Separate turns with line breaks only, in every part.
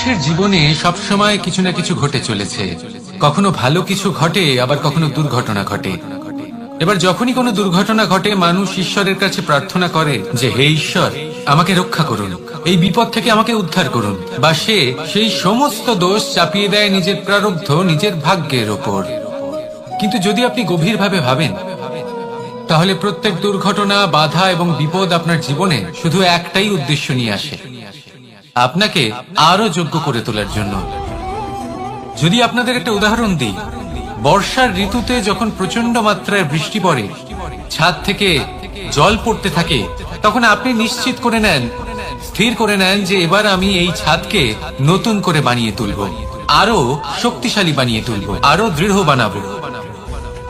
মানুষের জীবনে সবসময় কিছু না কিছু ঘটে চলেছে। কখনো ভালো কিছু ঘটে, আবার কখনো দুর্ঘটনা ঘটে। এবার যখনই কোনো দুর্ঘটনা ঘটে, মানুষ ঈশ্বরের কাছে প্রার্থনা করে যে হে ঈশ্বর, আমাকে রক্ষা করুন, এই বিপদ থেকে আমাকে উদ্ধার করুন। বা সে সেই সমস্ত দোষ চাপিয়ে দেয় নিজের প্রারব্ধ, নিজের ভাগ্যের ওপর। কিন্তু যদি আপনি গভীরভাবে ভাবেন, তাহলে প্রত্যেক দুর্ঘটনা, বাধা এবং বিপদ আপনার জীবনে শুধু একটাই উদ্দেশ্য নিয়ে আসে, আপনাকে আরো যোগ্য করে তোলার জন্য। যদি আপনাদের একটা উদাহরণ দিই, বর্ষার ঋতুতে যখন প্রচন্ড মাত্রায় বৃষ্টি পড়ে, ছাদ থেকে জল পড়তে থাকে, তখন আপনি নিশ্চিত করে নেন, স্থির করে নেন যে এবার আমি এই ছাদকে নতুন করে বানিয়ে তুলব, আরো শক্তিশালী বানিয়ে তুলব, আরো দৃঢ় বানাবো।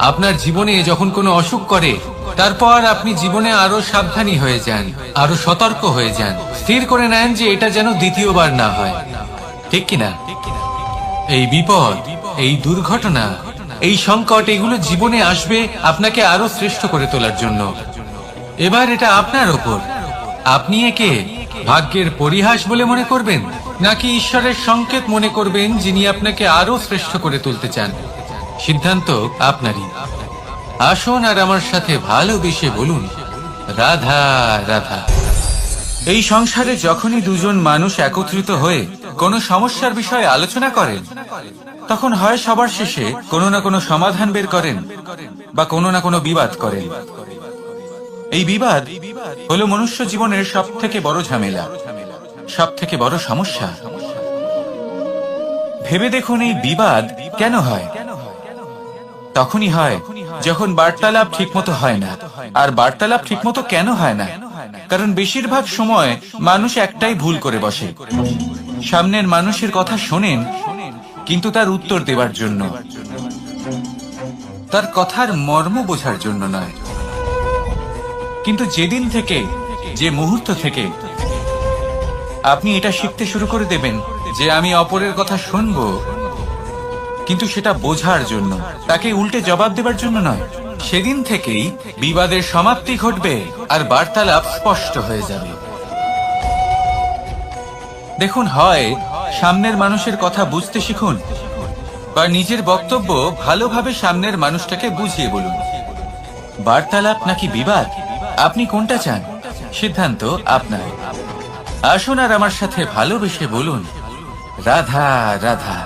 আপনার জীবনে যখন কোনো অসুখ করে, তারপর আপনি জীবনে আরো সাবধানী হয়ে যান, আরো সতর্ক হয়ে যান, স্থির করে নেন যে এটা যেন দ্বিতীয়বার না হয়। ঠিক কিনা? এই বিপদ, এই দুর্ঘটনা, এই সংকট, এগুলো জীবনে আসবে আপনাকে আরো শ্রেষ্ঠ করে তোলার জন্য। এবার এটা আপনার ওপর। আপনি একে ভাগ্যের পরিহাস বলে মনে করবেন, নাকি ঈশ্বরের সংকেত মনে করবেন, যিনি আপনাকে আরো শ্রেষ্ঠ করে তুলতে চান। সিদ্ধান্ত আপনারই। আসুন আর আমার সাথে ভালোবেসে বলুন, রাধা রাধা। এই সংসারে যখনই দুজন মানুষ একত্রিত হয়ে কোনো সমস্যার বিষয়ে আলোচনা করেন, তখন হয় সবার শেষে কোনো না কোনো সমাধান বের করেন, বা কোনো না কোনো বিবাদ করেন। এই বিবাদ হলো মনুষ্য জীবনের সব থেকে বড় ঝামেলা, সব থেকে বড় সমস্যা। ভেবে দেখুন, এই বিবাদ কেন হয়? তখনই হয় যখন বার্তালাপ ঠিকমতো হয় না। আর বার্তালাপ ঠিকমতো কেন হয় না? কারণ বেশিরভাগ সময় মানুষ একটাই ভুল করে বসে। সামনের মানুষের কথা শোনেন, কিন্তু তার উত্তর দেওয়ার জন্য, তার কথার মর্ম বোঝার জন্য নয়। কিন্তু যেদিন থেকে, যে মুহূর্ত থেকে আপনি এটা শিখতে শুরু করে দেবেন যে আমি অপরের কথা শুনবো, কিন্তু সেটা বোঝার জন্য, তাকে উল্টে জবাব দেবার জন্য নয়, সেদিন থেকেই বিবাদের সমাপ্তি ঘটবে আর বার্তালাপ স্পষ্ট হয়ে যাবে। দেখুন, হয় সামনের মানুষের কথা বুঝতে শিখুন, বা নিজের বক্তব্য ভালোভাবে সামনের মানুষটাকে বুঝিয়ে বলুন। বার্তালাপ নাকি বিবাদ, আপনি কোনটা চান? সিদ্ধান্ত আপনার। আসুন আর আমার সাথে ভালোবেসে বলুন, রাধা রাধা।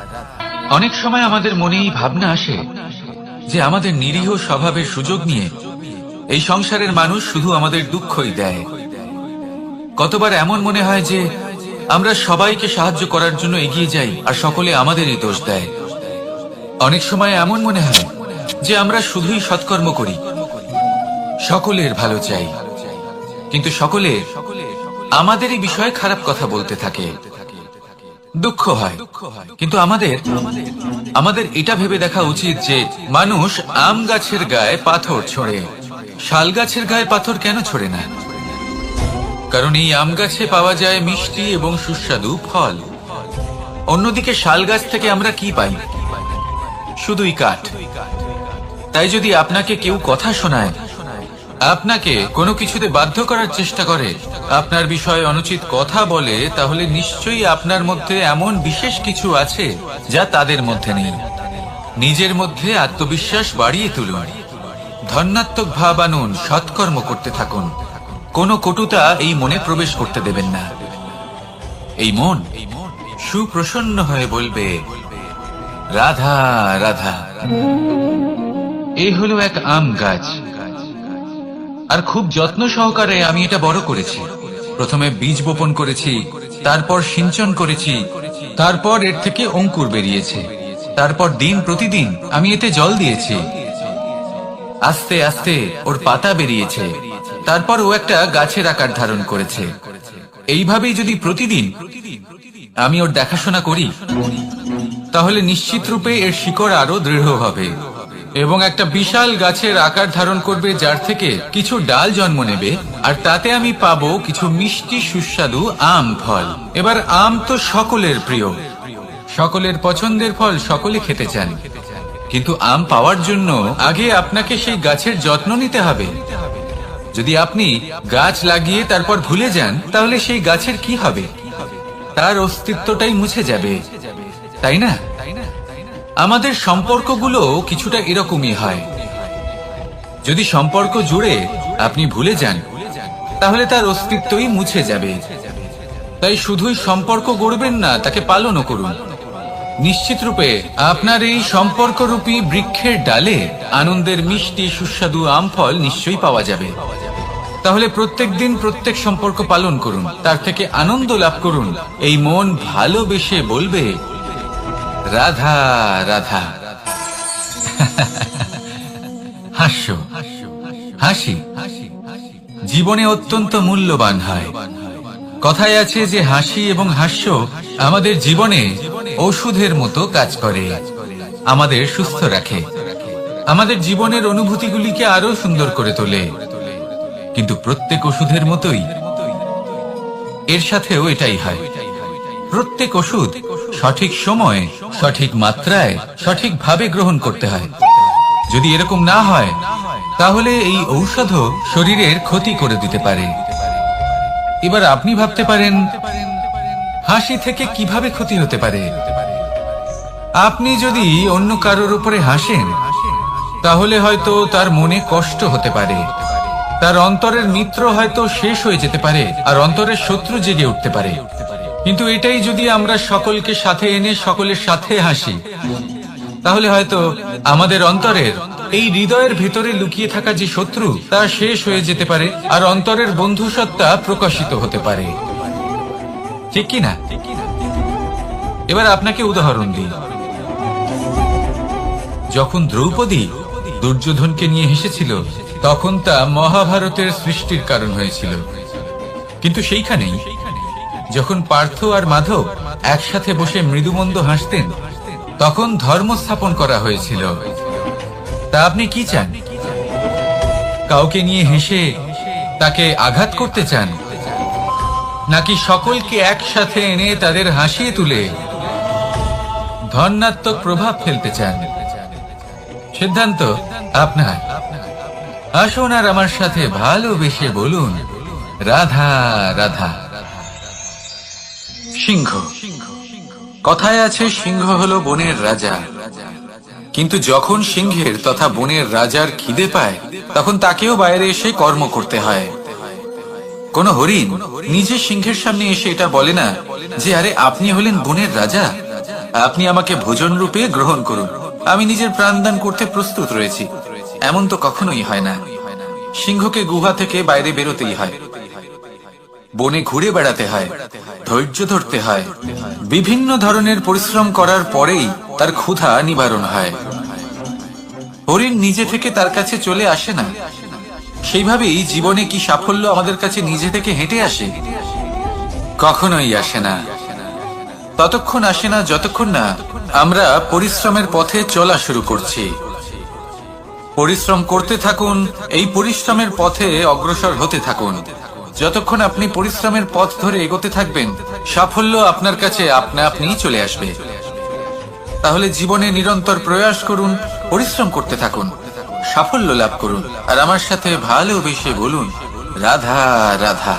অনেক সময় আমাদের মনে এই ভাবনা আসে যে আমাদের নিরীহ স্বভাবের সুযোগ নিয়ে এই সংসারের মানুষ শুধু আমাদের দুঃখই দেয়। কতবার এমন মনে হয় যে আমরা সবাইকে সাহায্য করার জন্য এগিয়ে যাই, আর সকলে আমাদেরই দোষ দেয়। অনেক সময় এমন মনে হয় যে আমরা শুধুই সৎকর্ম করি, সকলের ভালো চাই, কিন্তু সকলে আমাদেরই বিষয়ে খারাপ কথা বলতে থাকে। দুঃখ হয়, কিন্তু আমাদের এটা ভেবে দেখা উচিত যে মানুষ আম গাছের গায়ে পাথর ছোড়ে, শাল গাছের গায়ে পাথর কেন ছোড়ে না? কারণ এই আম গাছে পাওয়া যায় মিষ্টি এবং সুস্বাদু ফল। অন্যদিকে শাল গাছ থেকে আমরা কি পাই? শুধুই কাঠ। তাই যদি আপনাকে কেউ কথা শোনায়, আপনাকে কোনো কিছুতে বাধ্য করার চেষ্টা করে, আপনার বিষয়ে অনুচিত কথা বলে, তাহলে নিশ্চয়ই আপনার মধ্যে এমন বিশেষ কিছু আছে যা তাদের মধ্যে নেই। নিজের মধ্যে আত্মবিশ্বাস বাড়িয়ে তুলুন, ধন্যাত্মক ভাব আনুন, সৎকর্ম করতে থাকুন। কোনো কটুতা এই মনে প্রবেশ করতে দেবেন না। এই মন সুপ্রসন্ন হয়ে বলবে, রাধা রাধা। এই হলো এক আম গাছ, আর খুব যত্ন সহকারে আমি এটা বড় করেছি। প্রথমে বীজ বপন করেছি, তারপর সিঞ্চন করেছি, তারপর এর থেকে অঙ্কুর বেরিয়েছে, তারপর দিন প্রতিদিন আমি এতে জল দিয়েছি। আস্তে আস্তে ওর পাতা বেরিয়েছে, তারপর ও একটা গাছের আকার ধারণ করেছে। এইভাবেই যদি প্রতিদিন আমি ওর দেখাশোনা করি, তাহলে নিশ্চিত রূপে এর শিকড় আরো দৃঢ় হবে এবং একটা বিশাল গাছের আকার ধারণ করবে, যার থেকে কিছু ডাল জন্ম নেবে, আর তাতে আমি পাবো কিছু মিষ্টি সুস্বাদু আম ফল। এবার আম তো সকলের প্রিয়, সকলের পছন্দের ফল, সকলে খেতে চান। কিন্তু আম পাওয়ার জন্য আগে আপনাকে সেই গাছের যত্ন নিতে হবে। যদি আপনি গাছ লাগিয়ে তারপর ভুলে যান, তাহলে সেই গাছের কি হবে? তার অস্তিত্বটাই মুছে যাবে, তাই না? আমাদের সম্পর্কগুলো কিছুটা এরকমই হয়। যদি সম্পর্ক জুড়ে আপনি ভুলে যান, তাহলে তার অস্তিত্বই মুছে যাবে। তাই শুধুই সম্পর্ক গড়বেন না, তাকে পালনও করুন। নিশ্চিত রূপে আপনার এই সম্পর্করূপী বৃক্ষের ডালে আনন্দের মিষ্টি সুস্বাদু আম ফল নিশ্চয়ই পাওয়া যাবে। তাহলে প্রত্যেক দিন প্রত্যেক সম্পর্ক পালন করুন, তার থেকে আনন্দ লাভ করুন। এই মন ভালোবেসে বলবে, রাধা রাধা। হাস্য, হাসি জীবনে অত্যন্ত মূল্যবান হয়। কথায় আছে যে হাসি এবং হাস্য আমাদের জীবনে ওষুধের মতো কাজ করে, আমাদের সুস্থ রাখে, আমাদের জীবনের অনুভূতিগুলিকে আরো সুন্দর করে তোলে। কিন্তু প্রত্যেক ওষুধের মতোই এর সাথেও এটাই হয়। প্রত্যেক ওষুধ সঠিক সময়ে, সঠিক মাত্রায়, সঠিকভাবে গ্রহণ করতে হয়। যদি এরকম না হয়, তাহলে এই ঔষধও শরীরের ক্ষতি করে দিতে পারে। এবার আপনি ভাবতে পারেন, হাসি থেকে কিভাবে ক্ষতি হতে পারে? আপনি যদি অন্য কারোর উপরে হাসেন, তাহলে হয়তো তার মনে কষ্ট হতে পারে, তার অন্তরের মিত্র হয়তো শেষ হয়ে যেতে পারে, আর অন্তরের শত্রু জেগে উঠতে পারে। কিন্তু এটাই যদি আমরা সকলকে সাথে এনে সকলের সাথে হাসি, তাহলে হয়তো আমাদের অন্তরের এই হৃদয়ের ভেতরে লুকিয়ে থাকা যে শত্রু, তা শেষ হয়ে যেতে পারে, আর অন্তরের বন্ধুসত্তা প্রকাশিত হতে পারে। ঠিক কি না? এবার আপনাকে উদাহরণ দিই। যখন দ্রৌপদী দুর্যোধনকে নিয়ে হেসেছিল, তখন তা মহাভারতের সৃষ্টির কারণ হয়েছিল। কিন্তু সেইখানেই যখন পার্থ আর মাধব একসাথে বসে মৃদুমন্দ হাসতেন, তখন ধর্ম স্থাপন করা হয়েছিল। তা আপনি কি চান? কাউকে নিয়ে হেসে তাকে আঘাত করতে চান, নাকি সকলকে একসাথে এনে তাদের হাসিয়ে তুলে ধনাত্মক প্রভাব ফেলতে চান? সিদ্ধান্ত আপনার। আসুন আর আমার সাথে ভালোবেসে বলুন, রাধা রাধা। সিংহ। কথায় আছে, সিংহ হলো বনের রাজা। কিন্তু যখন সিংহের তথা বনের রাজার খিদে পায়, তখন তাকেও বাইরে এসে কর্ম করতে হয়। কোন হরিণ নিজে সিংহের সামনে এসে এটা বলে না যে, আরে আপনি হলেন বনের রাজা, আপনি আমাকে ভোজন রূপে গ্রহণ করুন, আমি নিজের প্রাণদান করতে প্রস্তুত রয়েছি। এমন তো কখনোই হয় না। সিংহকে গুহা থেকে বাইরে বেরোতেই হয়, বনে ঘুরে বেড়াতে হয়, ধৈর্য ধরতে হয়, বিভিন্ন ধরনের পরিশ্রম করার পরেই তার ক্ষুধা নিবারণ হয়। হরিণ নিজে থেকে তার কাছে চলে আসে না। সেইভাবেই জীবনে কি সাফল্য আমাদের কাছে নিজে থেকে হেঁটে আসে? কখনোই আসে না। ততক্ষণ আসে না যতক্ষণ না আমরা পরিশ্রমের পথে চলা শুরু করছি। পরিশ্রম করতে থাকুন, এই পরিশ্রমের পথে অগ্রসর হতে থাকুন। যতক্ষণ আপনি পরিশ্রমের পথ ধরে এগোতে থাকবেন, সাফল্য আপনার কাছে আপনা আপনি চলে আসবে। তাহলে জীবনে নিরন্তর প্রয়াস করুন, পরিশ্রম করতে থাকুন, সাফল্য লাভ করুন, আর আমার সাথে ভালোবেসে বলুন, রাধা রাধা।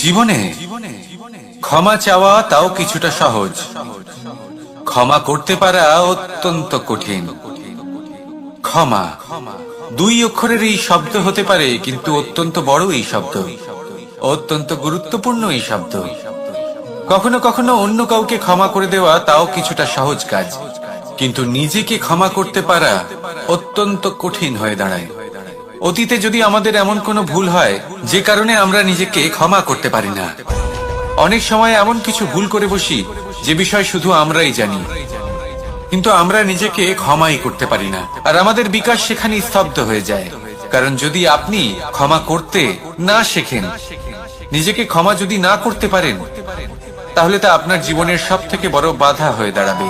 জীবনে ক্ষমা চাওয়া তাও কিছুটা সহজ, ক্ষমা করতে পারা অত্যন্ত কঠিন। ক্ষমা দুই অক্ষরের এই শব্দ হতে পারে, কিন্তু অত্যন্ত বড় এই শব্দ, অত্যন্ত গুরুত্বপূর্ণ এই শব্দ। কখনো কখনো অন্য কাউকে ক্ষমা করে দেওয়া তাও কিছুটা সহজ কাজ, কিন্তু নিজেকে ক্ষমা করতে পারা অত্যন্ত কঠিন হয়ে দাঁড়ায়। অতীতে যদি আমাদের এমন কোনো ভুল হয় যে কারণে আমরা নিজেকে ক্ষমা করতে পারি না, অনেক সময় এমন কিছু ভুল করে বসি যে বিষয় শুধু আমরাই জানি, কিন্তু আমরা নিজেকে ক্ষমাই করতে পারি না, আর আমাদের বিকাশ সেখানে স্তব্ধ হয়ে যায়। কারণ যদি আপনি ক্ষমা করতে না শেখেন, নিজেকে ক্ষমা যদি না করতে পারেন, তাহলে তা আপনার জীবনের সব থেকে বড় বাধা হয়ে দাঁড়াবে।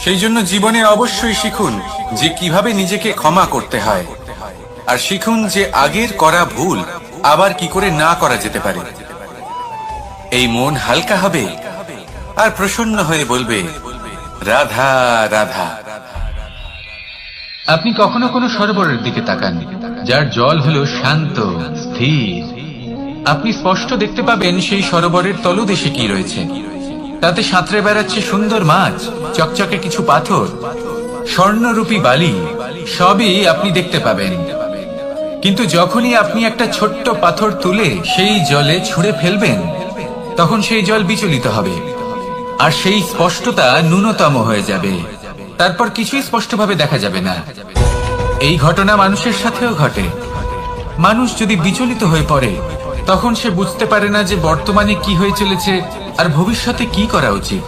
সেই জন্য জীবনে অবশ্যই শিখুন যে কিভাবে নিজেকে ক্ষমা করতে হয়, আর শিখুন যে আগের করা ভুল আবার কি করে না করা যেতে পারে। এই মন হালকা হবে আর প্রসন্ন হয়ে বলবে, রাধা রাধা। আপনি কখনো কোনো সরোবরের দিকে তাকান, যার জল হলো শান্ত, স্থির। আপনি স্পষ্ট দেখতে পাবেন সেই সরোবরের তলদেশে কি রয়েছে। তাতে সাঁতরে বেড়াচ্ছে সুন্দর মাছ, চকচকে কিছু পাথর, স্বর্ণরূপী বালি, সবই আপনি দেখতে পাবেন। কিন্তু যখনই আপনি একটা ছোট্ট পাথর তুলে সেই জলে ছুঁড়ে ফেলবেন, তখন সেই জল বিচলিত হবে আর সেই স্পষ্টতা ন্যূনতম হয়ে যাবে। তারপর কিছুই স্পষ্টভাবে দেখা যাবে না। এই ঘটনা মানুষের সাথেও ঘটে। মানুষ যদি বিচলিত হয়ে পড়ে, তখন সে বুঝতে পারে না যে বর্তমানে কি হয়ে চলেছে আর ভবিষ্যতে কি করা উচিত।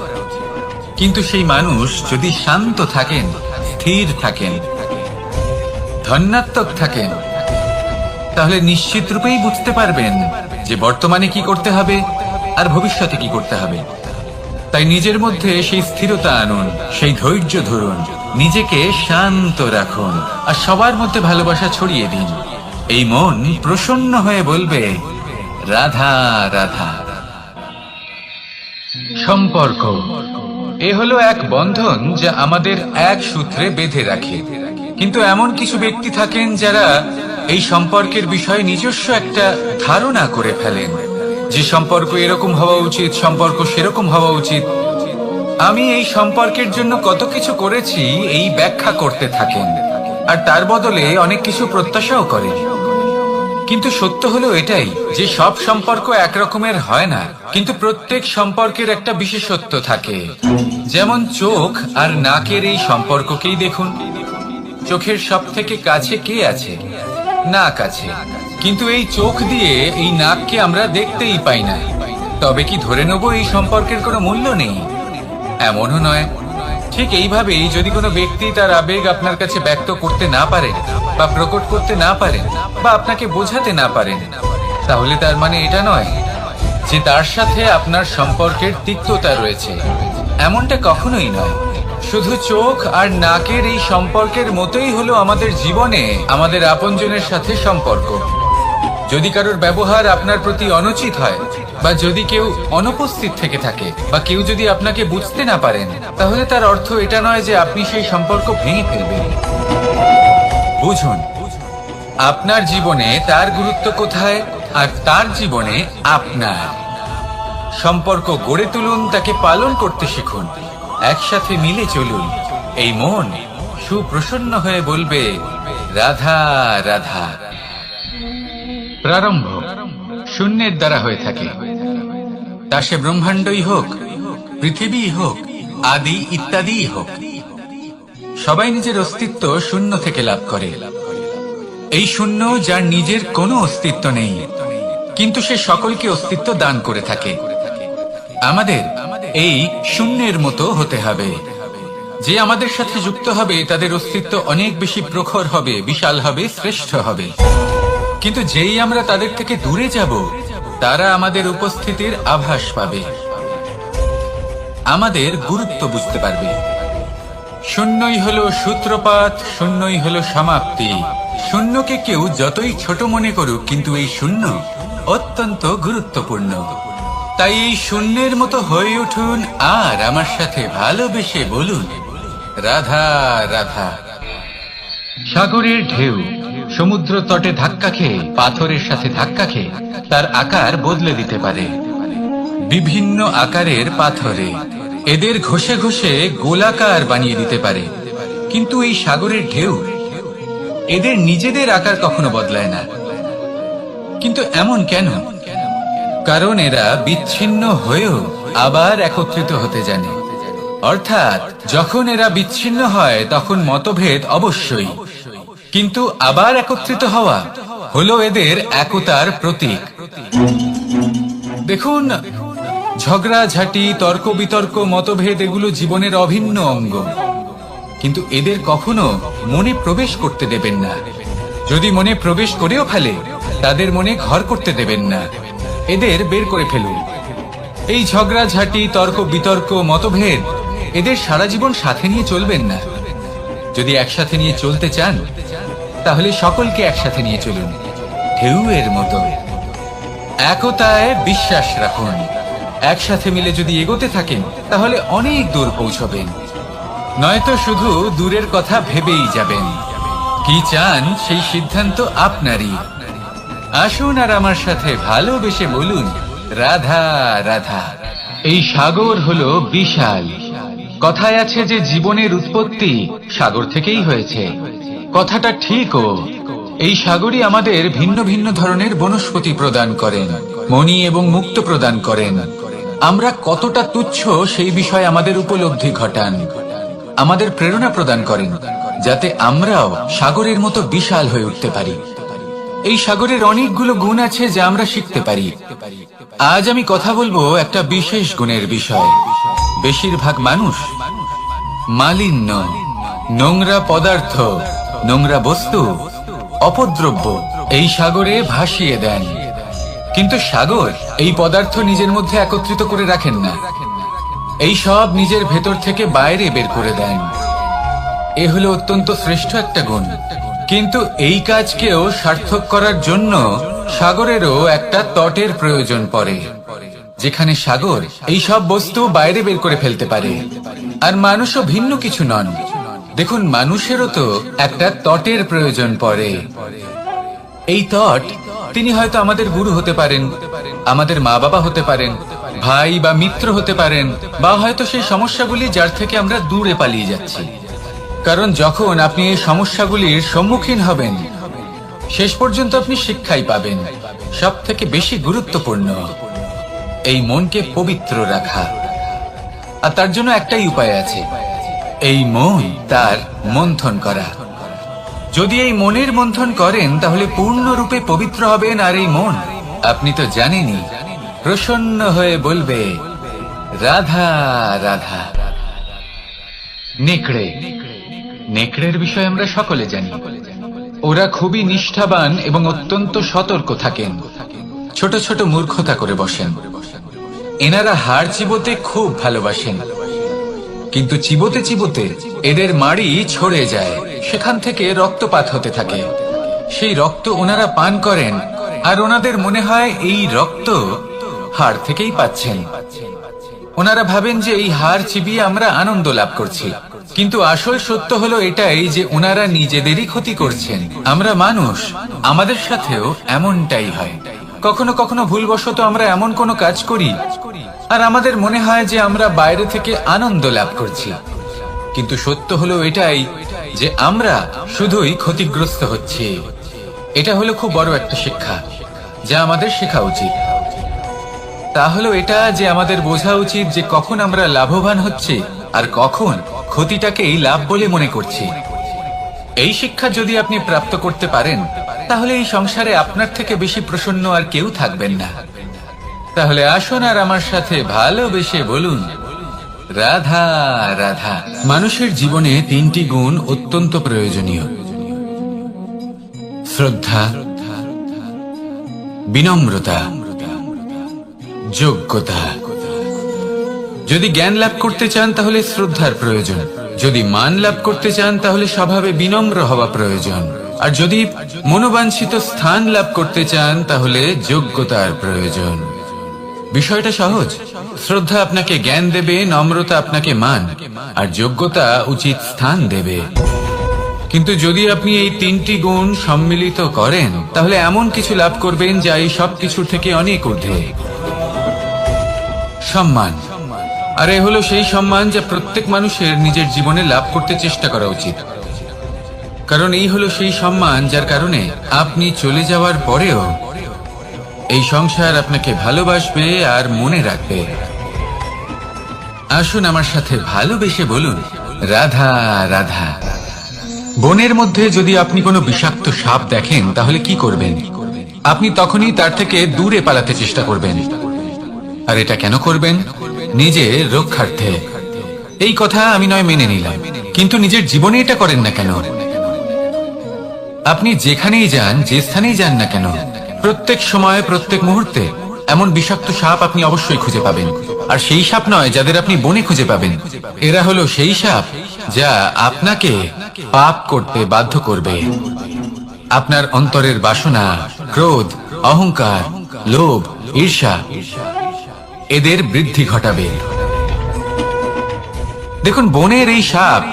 কিন্তু সেই মানুষ যদি শান্ত থাকেন, স্থির থাকেন, ধন্যাত্মক থাকেন, তাহলে নিশ্চিত রূপেই বুঝতে পারবেন যে বর্তমানে কি করতে হবে আর ভবিষ্যতে কি করতে হবে। তাই নিজের মধ্যে সেই স্থিরতা আনুন, সেই ধৈর্য ধরুন, নিজেকে শান্ত রাখুন আর সবার মধ্যে ভালোবাসা ছড়িয়ে দিন। এই মন প্রসন্ন হয়ে বলবে, রাধা রাধা। সম্পর্ক এ হলো এক বন্ধন যা আমাদের এক সূত্রে বেঁধে রাখে। কিন্তু এমন কিছু ব্যক্তি থাকেন যারা এই সম্পর্কের বিষয়ে নিজস্ব একটা ধারণা করে ফেলেন যে সম্পর্ক এরকম হওয়া উচিত, সম্পর্ক সেরকম হওয়া উচিত। আমি এই সম্পর্কের জন্য কত কিছু করেছি এই ব্যাখ্যা করতে থাকেন আর তার বদলে অনেক কিছু প্রত্যাশাও করেন। কিন্তু সত্য হলো এটাই যে সব সম্পর্ক একরকমের হয় না, কিন্তু প্রত্যেক সম্পর্কের একটা বিশেষত্ব থাকে। যেমন চোখ আর নাকের এই সম্পর্ককেই দেখুন। চোখের সব থেকে কাছে কে আছে? নাক আছে। কিন্তু এই চোখ দিয়ে এই নাককে আমরা দেখতেই পাই না। তবে কি ধরে নেব এই সম্পর্কের কোনো মূল্য নেই? এমনও নয়। ঠিক এইভাবেই যদি কোনো ব্যক্তি তার আবেগ আপনার কাছে ব্যক্ত করতে না পারেন বা প্রকট করতে না পারেন বা আপনাকে বোঝাতে না পারেন, তাহলে তার মানে এটা নয় যে তার সাথে আপনার সম্পর্কের তিক্ততা রয়েছে। এমনটা কখনোই নয়। শুধু চোখ আর নাকের এই সম্পর্কের মতোই হলো আমাদের জীবনে আমাদের আপনজনের সাথে সম্পর্ক। যদি কারোর ব্যবহার আপনার প্রতি অনুচিত হয় বা যদি কেউ অনুপস্থিত থেকে থাকে বা কেউ যদি আপনাকে বুঝতে না পারেন, তাহলে তার অর্থ এটা নয় যে আপনি সেই সম্পর্ক ভেঙে ফেলবেন। বুঝুন, আপনার জীবনে তার গুরুত্ব কোথায় আর তার জীবনে আপনার। সম্পর্ক গড়ে তুলুন, তাকে পালন করতে শিখুন, একসাথে মিলে চলুন। এই মন সুপ্রসন্ন হয়ে বলবে, রাধা রাধা। প্রারম্ভ শূন্যের দ্বারা হয়ে থাকে। তা সে ব্রহ্মাণ্ডই হোক, পৃথিবীই হোক, আদি ইত্যাদিই হোক, সবাই নিজের অস্তিত্ব শূন্য থেকে লাভ করে। এই শূন্য যার নিজের কোনো অস্তিত্ব নেই, কিন্তু সে সকলকে অস্তিত্ব দান করে থাকে। আমাদের এই শূন্যের মতো হতে হবে। যে আমাদের সাথে যুক্ত হবে তাদের অস্তিত্ব অনেক বেশি প্রখর হবে, বিশাল হবে, শ্রেষ্ঠ হবে। কিন্তু যেই আমরা তাদের থেকে দূরে যাব, তারা আমাদের উপস্থিতির আভাস পাবে, আমাদের গুরুত্ব বুঝতে পারবে। শূন্যই হলো সূত্রপাত, শূন্যই হলো সমাপ্তি। শূন্যকে কেউ যতই ছোট মনে করুক, কিন্তু এই শূন্য অত্যন্ত গুরুত্বপূর্ণ। তাই এই শূন্যের মতো হয়ে উঠুন আর আমার সাথে ভালোবেসে বলুন, রাধা রাধা। সাগরের ঢেউ সমুদ্র তটে ধাক্কা খেয়ে, পাথরের সাথে ধাক্কা খেয়ে তার আকার বদলে দিতে পারে। বিভিন্ন আকারের পাথরে এদের ঘষে ঘষে গোলাকার বানিয়ে দিতে পারে। কিন্তু এই সাগরের ঢেউ এদের নিজেদের আকার কখনো বদলায় না। কিন্তু এমন কেন? কারণ এরা বিচ্ছিন্ন হয়েও আবার একত্রিত হতে জানে। অর্থাৎ যখন এরা বিচ্ছিন্ন হয় তখন মতভেদ অবশ্যই, কিন্তু আবার একত্রিত হওয়া হলো এদের একতার প্রতীক। দেখুন, ঝগড়াঝাটি, তর্ক বিতর্ক, মতভেদ এগুলো জীবনের অভিন্ন অঙ্গ, কিন্তু এদের কখনো মনে প্রবেশ করতে দেবেন না। যদি মনে প্রবেশ করেও ফেলে, তাদের মনে ঘর করতে দেবেন না, এদের বের করে ফেলুন। এই ঝগড়াঝাটি, তর্ক বিতর্ক, মতভেদ এদের সারা জীবন সাথে নিয়ে চলবেন না। যদি একসাথে নিয়ে চলতে চান, তাহলে সকলকে একসাথে নিয়ে চলুন, ঢেউয়ের মতো। একতায় বিশ্বাস রাখুন। একসাথে মিলে যদি এগোতে থাকেন, তাহলে অনেক দূর পৌঁছবেন। নয়তো শুধু দূরের কথা ভেবেই যাবেন। কি চান সেই সিদ্ধান্ত আপনারই। আসুন আর আমার সাথে ভালোবেসে বলুন, রাধা রাধা। এই সাগর হলো বিশাল। কথায় আছে যে জীবনের উৎপত্তি সাগর থেকেই হয়েছে। কথাটা ঠিকও। এই সাগরই আমাদের ভিন্ন ভিন্ন ধরনের বনস্পতি প্রদান করেন, মণি এবং মুক্ত প্রদান করেন। আমরা কতটা তুচ্ছ সেই বিষয়ে আমাদের উপলব্ধি ঘটান, আমাদের প্রেরণা প্রদান করেন, যাতে আমরাও সাগরের মতো বিশাল হয়ে উঠতে পারি। এই সাগরের অনেকগুলো গুণ আছে যা আমরা শিখতে পারি। আজ আমি কথা বলবো একটা বিশেষ গুণের বিষয়। বেশিরভাগ মানুষ মালিন্য, নোংরা পদার্থ, নোংরা বস্তু, অপদ্রব্য এই সাগরে ভাসিয়ে দেন। কিন্তু সাগর এই পদার্থ নিজের মধ্যে একত্রিত করে রাখেন না, এই সব নিজের ভেতর থেকে বাইরে বের করে দেন। এ হলো অত্যন্ত শ্রেষ্ঠ একটা গুণ। কিন্তু এই কাজকেও সার্থক করার জন্য সাগরেরও একটা তটের প্রয়োজন পড়ে, যেখানে সাগর এই সব বস্তু বাইরে বের করে ফেলতে পারে। আর মানুষও ভিন্ন কিছু নন। দেখুন, মানুষেরও তো একটা তটের প্রয়োজন পড়ে। এই তট, তিনি হয়তো আমাদের গুরু হতে পারেন, আমাদের মা বাবা হতে পারেন, ভাই বা মিত্র হতে পারেন, বা হয়তো সেই সমস্যাগুলি যার থেকে আমরা দূরে পালিয়ে যাচ্ছি। কারণ যখন আপনি এই সমস্যাগুলির সম্মুখীন হবেন, শেষ পর্যন্ত আপনি শিক্ষাই পাবেন। সব থেকে বেশি গুরুত্বপূর্ণ এই মনকে পবিত্র রাখা। আর তার জন্য একটাই উপায় আছে, এই মন তার মন্থন করা। যদি এই মনের মন্থন করেন তাহলে পূর্ণরূপে পবিত্র হবেন। আর এই মন, আপনি তো জানেনই, প্রসন্ন হয়ে বলবে রাধা রাধা। নেকড়ে, নেকড়ের বিষয়ে আমরা সকলে জানি। ওরা খুবই নিষ্ঠাবান এবং অত্যন্ত সতর্ক থাকেন। ছোট ছোট মূর্খতা করে বসেন। এনারা হাড় চিবোতে খুব ভালোবাসেন, কিন্তু চিবোতে চিবোতে এদের মাড়ি ছড়ে যায়, সেখান থেকে রক্তপাত হতে থাকে। সেই রক্ত ওনারা পান করেন, আর ওনাদের মনে হয় এই রক্ত হাড় থেকেই পাচ্ছেন। ওনারা ভাবেন যে এই হাড় চিবিয়ে আমরা আনন্দ লাভ করছি, কিন্তু আসল সত্য হলো এটাই যে ওনারা নিজেদেরই ক্ষতি করছেন। আমরা মানুষ, আমাদের সাথেও এমনটাই হয়। কখনো কখনো ভুলবশত আমরা এমন কোনো কাজ করি আর আমাদের মনে হয় যে আমরা বাইরে থেকে আনন্দ লাভ করছি, কিন্তু সত্য হলো এটাই যে আমরা শুধুই ক্ষতিগ্রস্ত হচ্ছি। এটা হলো খুব বড় একটা শিক্ষা যা আমাদের শেখা উচিত। তা হলো এটা যে আমাদের বোঝা উচিত যে কখন আমরা লাভবান হচ্ছি আর কখন ক্ষতিটাকেই লাভ বলে মনে করছি। এই শিক্ষা যদি আপনি প্রাপ্ত করতে পারেন, তাহলে এই সংসারে আপনার থেকে বেশি প্রসন্ন আর কেউ থাকবেন না। তাহলে আসুন আর আমার সাথে ভালোবেসে বলুন, রাধা রাধা। মানুষের জীবনে তিনটি গুণ অত্যন্ত প্রয়োজনীয়: শ্রদ্ধা, বিনম্রতা, যোগ্যতা। যদি জ্ঞান লাভ করতে চান তাহলে শ্রদ্ধার প্রয়োজন, যদি মান লাভ করতে চান তাহলে স্বভাবে বিনম্র হওয়া প্রয়োজন, আর যদি মনোবাঞ্ছিত স্থান লাভ করতে চান তাহলে যোগ্যতার প্রয়োজন। বিষয়টা সহজ। শ্রদ্ধা আপনাকে জ্ঞান দেবে, নম্রতা আপনাকে মান, আর যোগ্যতা উচিত স্থান দেবে। কিন্তু যদি আপনি এই তিনটি গুণ সম্মিলিত করেন তাহলে এমন কিছু লাভ করবেন যা এই সব কিছুর থেকে অনেক ঊর্ধ্বে। সম্মান। আর এ হলো সেই সম্মান যা প্রত্যেক মানুষের নিজের জীবনে লাভ করতে চেষ্টা করা উচিত। কারণ এই হলো সেই সম্মান যার কারণে আপনি চলে যাওয়ার পরেও এই সংসার আপনাকে ভালোবাসবে আর মনে রাখবে। আসুন আমার সাথে ভালোবেসে বলুন, রাধা রাধা। বনের মধ্যে যদি আপনি কোনো বিষাক্ত সাপ দেখেন তাহলে কি করবেন? আপনি তখনই তার থেকে দূরে পালাতে চেষ্টা করবেন। আর এটা কেন করবেন? নিজের রক্ষার্থে। এই কথা আমি নয় মেনে নিলাম, কিন্তু নিজের জীবনে এটা করেন না কেন? আপনি যেখানেই যান, যে স্থানেই যান না কেন, প্রত্যেক সময় প্রত্যেক মুহূর্তে এমন বিষাক্ত সাপ আপনি অবশ্যই খুঁজে পাবেন। আর সেই সাপ নয় যাদের আপনি বনে খুঁজে পাবেন, এরা হলো সেই সাপ যা আপনাকে পাপ করতে বাধ্য করবে। আপনার অন্তরের বাসনা, ক্রোধ, অহংকার, লোভ, ঈর্ষা এদের বৃদ্ধি ঘটাবে। দেখুন, বনের এই সাপ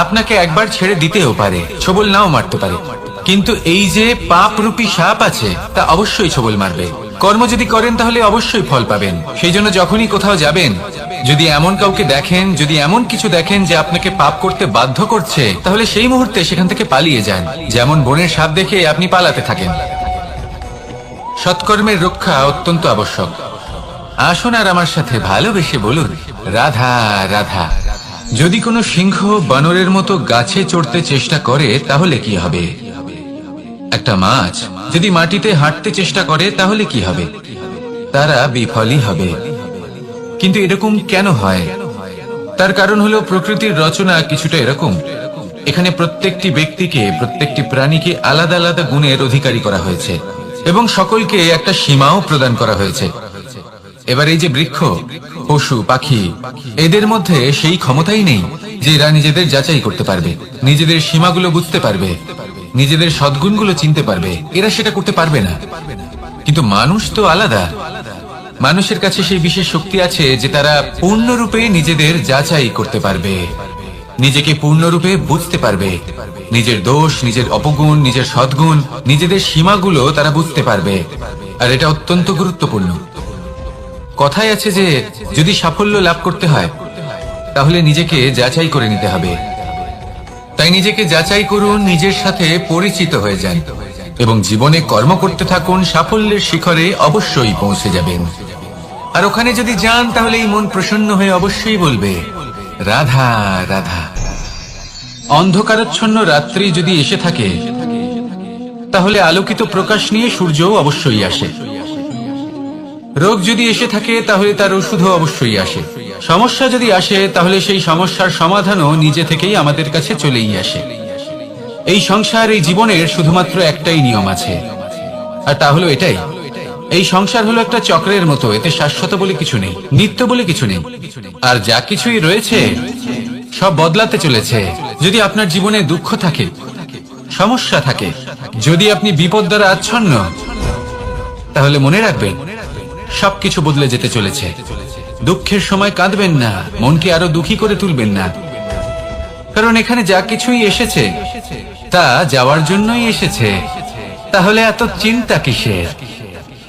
আপনাকে একবার ছেড়ে দিতেও পারে, ছোবল নাও মারতে পারে, কিন্তু এই যে পাপ রূপী সাপ আছে তা অবশ্যই ছোবল মারবে। কর্ম যদি করেন তাহলে অবশ্যই ফল পাবেন। সেই জন্য যখনই কোথাও যাবেন, যদি এমন কাউকে দেখেন, যদি এমন কিছু দেখেন যে আপনাকে পাপ করতে বাধ্য করছে, তাহলে সেই মুহূর্তে সেখান থেকে পালিয়ে যান। যেমন বনের সাপ দেখে আপনি পালাতে থাকেন। সৎকর্মের রক্ষা অত্যন্ত আবশ্যক। আসুন আর আমার সাথে ভালোবেসে বলুন, রাধা রাধা। যদি কোনো সিংহ বানরের মতো গাছে চড়তে চেষ্টা করে তাহলে কি হবে? একটা মাছ যদি মাটিতে হাঁটতে চেষ্টা করে তাহলে কি হবে? তারা বিফলই হবে। কিন্তু এরকম কেন হয়? তার কারণ হলো প্রকৃতির রচনা কিছুটা এরকম। এখানে প্রত্যেকটি ব্যক্তিকে, প্রত্যেকটি প্রাণীকে আলাদা আলাদা গুণের অধিকারী করা হয়েছে এবং সকলকে একটা সীমাও প্রদান করা হয়েছে। এবার এই যে বৃক্ষ, পশু, পাখি, এদের মধ্যে সেই ক্ষমতাই নেই যে এরা নিজেদের যাচাই করতে পারবে, নিজেদের সীমাগুলো বুঝতে পারবে, নিজেদের সদ্গুণগুলো চিনতে পারবে। এরা সেটা করতে পারবে না। কিন্তু মানুষ তো আলাদা। মানুষের কাছে সেই বিশেষ শক্তি আছে যে তারা পূর্ণরূপে নিজেদের যাচাই করতে পারবে, নিজেকে পূর্ণরূপে বুঝতে পারবে, নিজের দোষ, নিজের অপগুণ, নিজের সদ্গুণ, নিজেদের সীমাগুলো তারা বুঝতে পারবে। আর এটা অত্যন্ত গুরুত্বপূর্ণ। কথায় আছে যে যদি সাফল্য লাভ করতে হয় তাহলে নিজেকে যাচাই করে নিতে হবে। তাই নিজেকে যাচাই করুন, নিজের সাথে পরিচিত হয়ে যান এবং জীবনে কর্ম করতে থাকুন। সাফল্যের শিখরে অবশ্যই পৌঁছে যাবেন। আর ওখানে যদি যান তাহলে এই মন প্রসন্ন হয়ে অবশ্যই বলবে, রাধা রাধা। অন্ধকারাচ্ছন্ন রাত্রি যদি এসে থাকে তাহলে আলোকিত প্রকাশ নিয়ে সূর্যও অবশ্যই আসে। রোগ যদি এসে থাকে তাহলে তার ওষুধও অবশ্যই আসে। সমস্যা যদি আসে তাহলে সেই সমস্যার সমাধানও নিজে থেকেই আমাদের কাছে চলেই আসে। এই সংসার, এই জীবনের শুধুমাত্র একটাই নিয়ম আছে, আর তা হলো এটাই। এই সংসার হলো একটা চক্রের মতো। এতে শাশ্বত বলে কিছু নেই, নিত্য বলে কিছু নেই। আর যা কিছুই রয়েছে সব বদলাতে চলেছে। যদি আপনার জীবনে দুঃখ থাকে, সমস্যা থাকে, যদি আপনি বিপদ দ্বারা আচ্ছন্ন, তাহলে মনে রাখবেন সবকিছু বদলে যেতে চলেছে। দুঃখের সময় কাঁদবেন না, মনকে আরো দুঃখী করে তুলবেন না, কারণ এখানে যা কিছুই এসেছে তা যাওয়ার জন্যই এসেছে। তাহলে এত চিন্তা কিসের?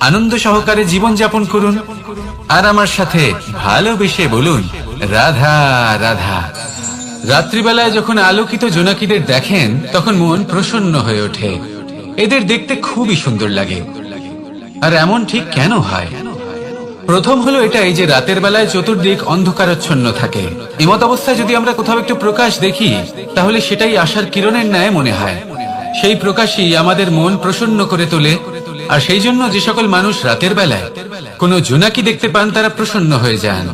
আনন্দ সহকারে জীবন যাপন করুন আর আমার সাথে ভালোবেসে বলুন, রাধা রাধা। রাত্রিবেলায় যখন আলোকিত জোনাকিদের দেখেন তখন মন প্রসন্ন হয়ে ওঠে। এদের দেখতে খুবই সুন্দর লাগে। আর এমন ঠিক কেন হয়? প্রথম হলো এটাই যে রাতের বেলায় চতুর্দিক অন্ধকারাচ্ছন্ন থাকে। এমত অবস্থায় যদি আমরা কোথাও একটু প্রকাশ দেখি তাহলে সেটাই আশার কিরণের ন্যায় মনে হয়। সেই প্রকাশই আমাদের মন প্রসন্ন করে তোলে। আর সেই জন্য যে সকল মানুষ রাতের বেলায় কোনো জোনাকি দেখতে পান তারা প্রসন্ন হয়ে যান।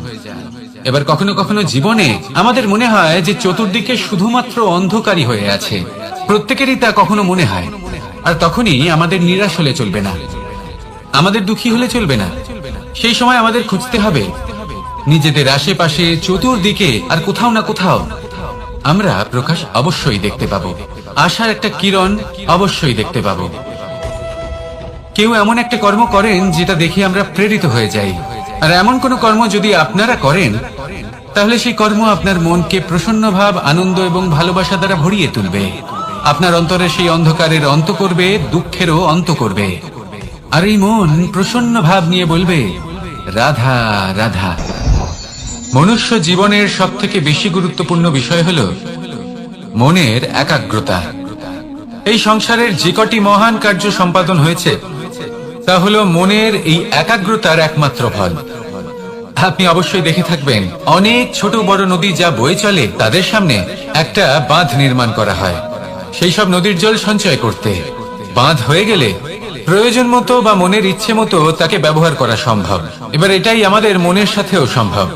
এবার কখনো কখনো জীবনে আমাদের মনে হয় যে চতুর্দিকে শুধুমাত্র অন্ধকারই হয়ে আছে। প্রত্যেকেরই তা কখনো মনে হয়। আর তখনই আমাদের নিরাশ হলে চলবে না, আমাদের দুঃখী হলে চলবে না। সেই সময় আমাদের খুঁজতে হবে নিজেদের আশেপাশে, চতুর্দিকে, আর কোথাও না কোথাও আমরা প্রকাশ অবশ্যই দেখতে পাবো। আশার একটা কিরণ অবশ্যই দেখতে পাবো। কেউ এমন একটা কর্ম করেন যেটা দেখে আমরা প্রেরিত হয়ে যাই। আর এমন কোন কর্ম যদি আপনারা করেন তাহলে সেই কর্ম আপনার মনকে প্রসন্ন ভাব, আনন্দ এবং ভালোবাসা দ্বারা ভরিয়ে তুলবে। আপনার অন্তরে সেই অন্ধকারের অন্ত করবে, দুঃখেরও অন্ত করবে। আর এই মন প্রসন্ন ভাব নিয়ে বলবে, রাধা রাধা। মনুষ্য জীবনের সব থেকে বেশি গুরুত্বপূর্ণ বিষয় হলো মনের একাগ্রতা। এই সংসারের যে কটি মহান কার্য সম্পাদন হয়েছে তা হলো মনের এই একাগ্রতার একমাত্র ফল। আপনি অবশ্যই দেখে থাকবেন অনেক ছোট বড় নদী যা বয়ে চলে তাদের সামনে একটা বাঁধ নির্মাণ করা হয় সেই সব নদীর জল সঞ্চয় করতে। বাঁধ হয়ে গেলে প্রয়োজন মতো বা মনের ইচ্ছে মতো তাকে ব্যবহার করা সম্ভব। এবার এটাই আমাদের মনের সাথেও সম্ভব।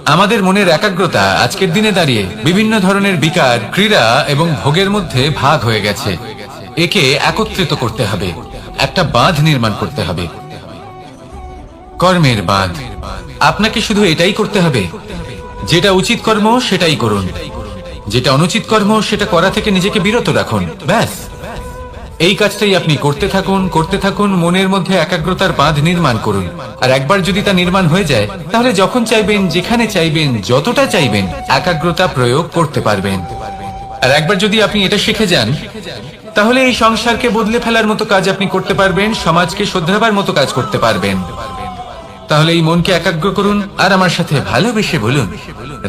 আমাদের মনের একাগ্রতা আজকের দিনে দাঁড়িয়ে বিভিন্ন ধরনের বিকার, ক্রীড়া এবং ভোগের মধ্যে ভাগ হয়ে গেছে। একে একত্রিত করতে হবে, একটা বাঁধ নির্মাণ করতে হবে, কর্মের বাঁধ। আপনাকে শুধু এটাই করতে হবে, যেটা উচিত কর্ম সেটাই করুন, যেটা অনুচিত কর্ম সেটা করা থেকে নিজেকে বিরত রাখুন। ব্যাস, এই কাজটাই আপনি করতে থাকুন। মনের মধ্যে একাগ্রতার বাঁধ নির্মাণ করুন। আর একবার যদি তা নির্মাণ হয়ে যায় তাহলে যখন চাইবেন, যেখানে চাইবেন, যতটা চাইবেন একাগ্রতা প্রয়োগ করতে পারবেন। আর একবার যদি আপনি এটা শিখে যান তাহলে এই সংসারকে বদলে ফেলার মতো কাজ আপনি করতে পারবেন, সমাজকে শোধরাবার মতো কাজ করতে পারবেন। তাহলে এই মনকে একাগ্র করুন আর আমার সাথে ভালোবেসে বলুন,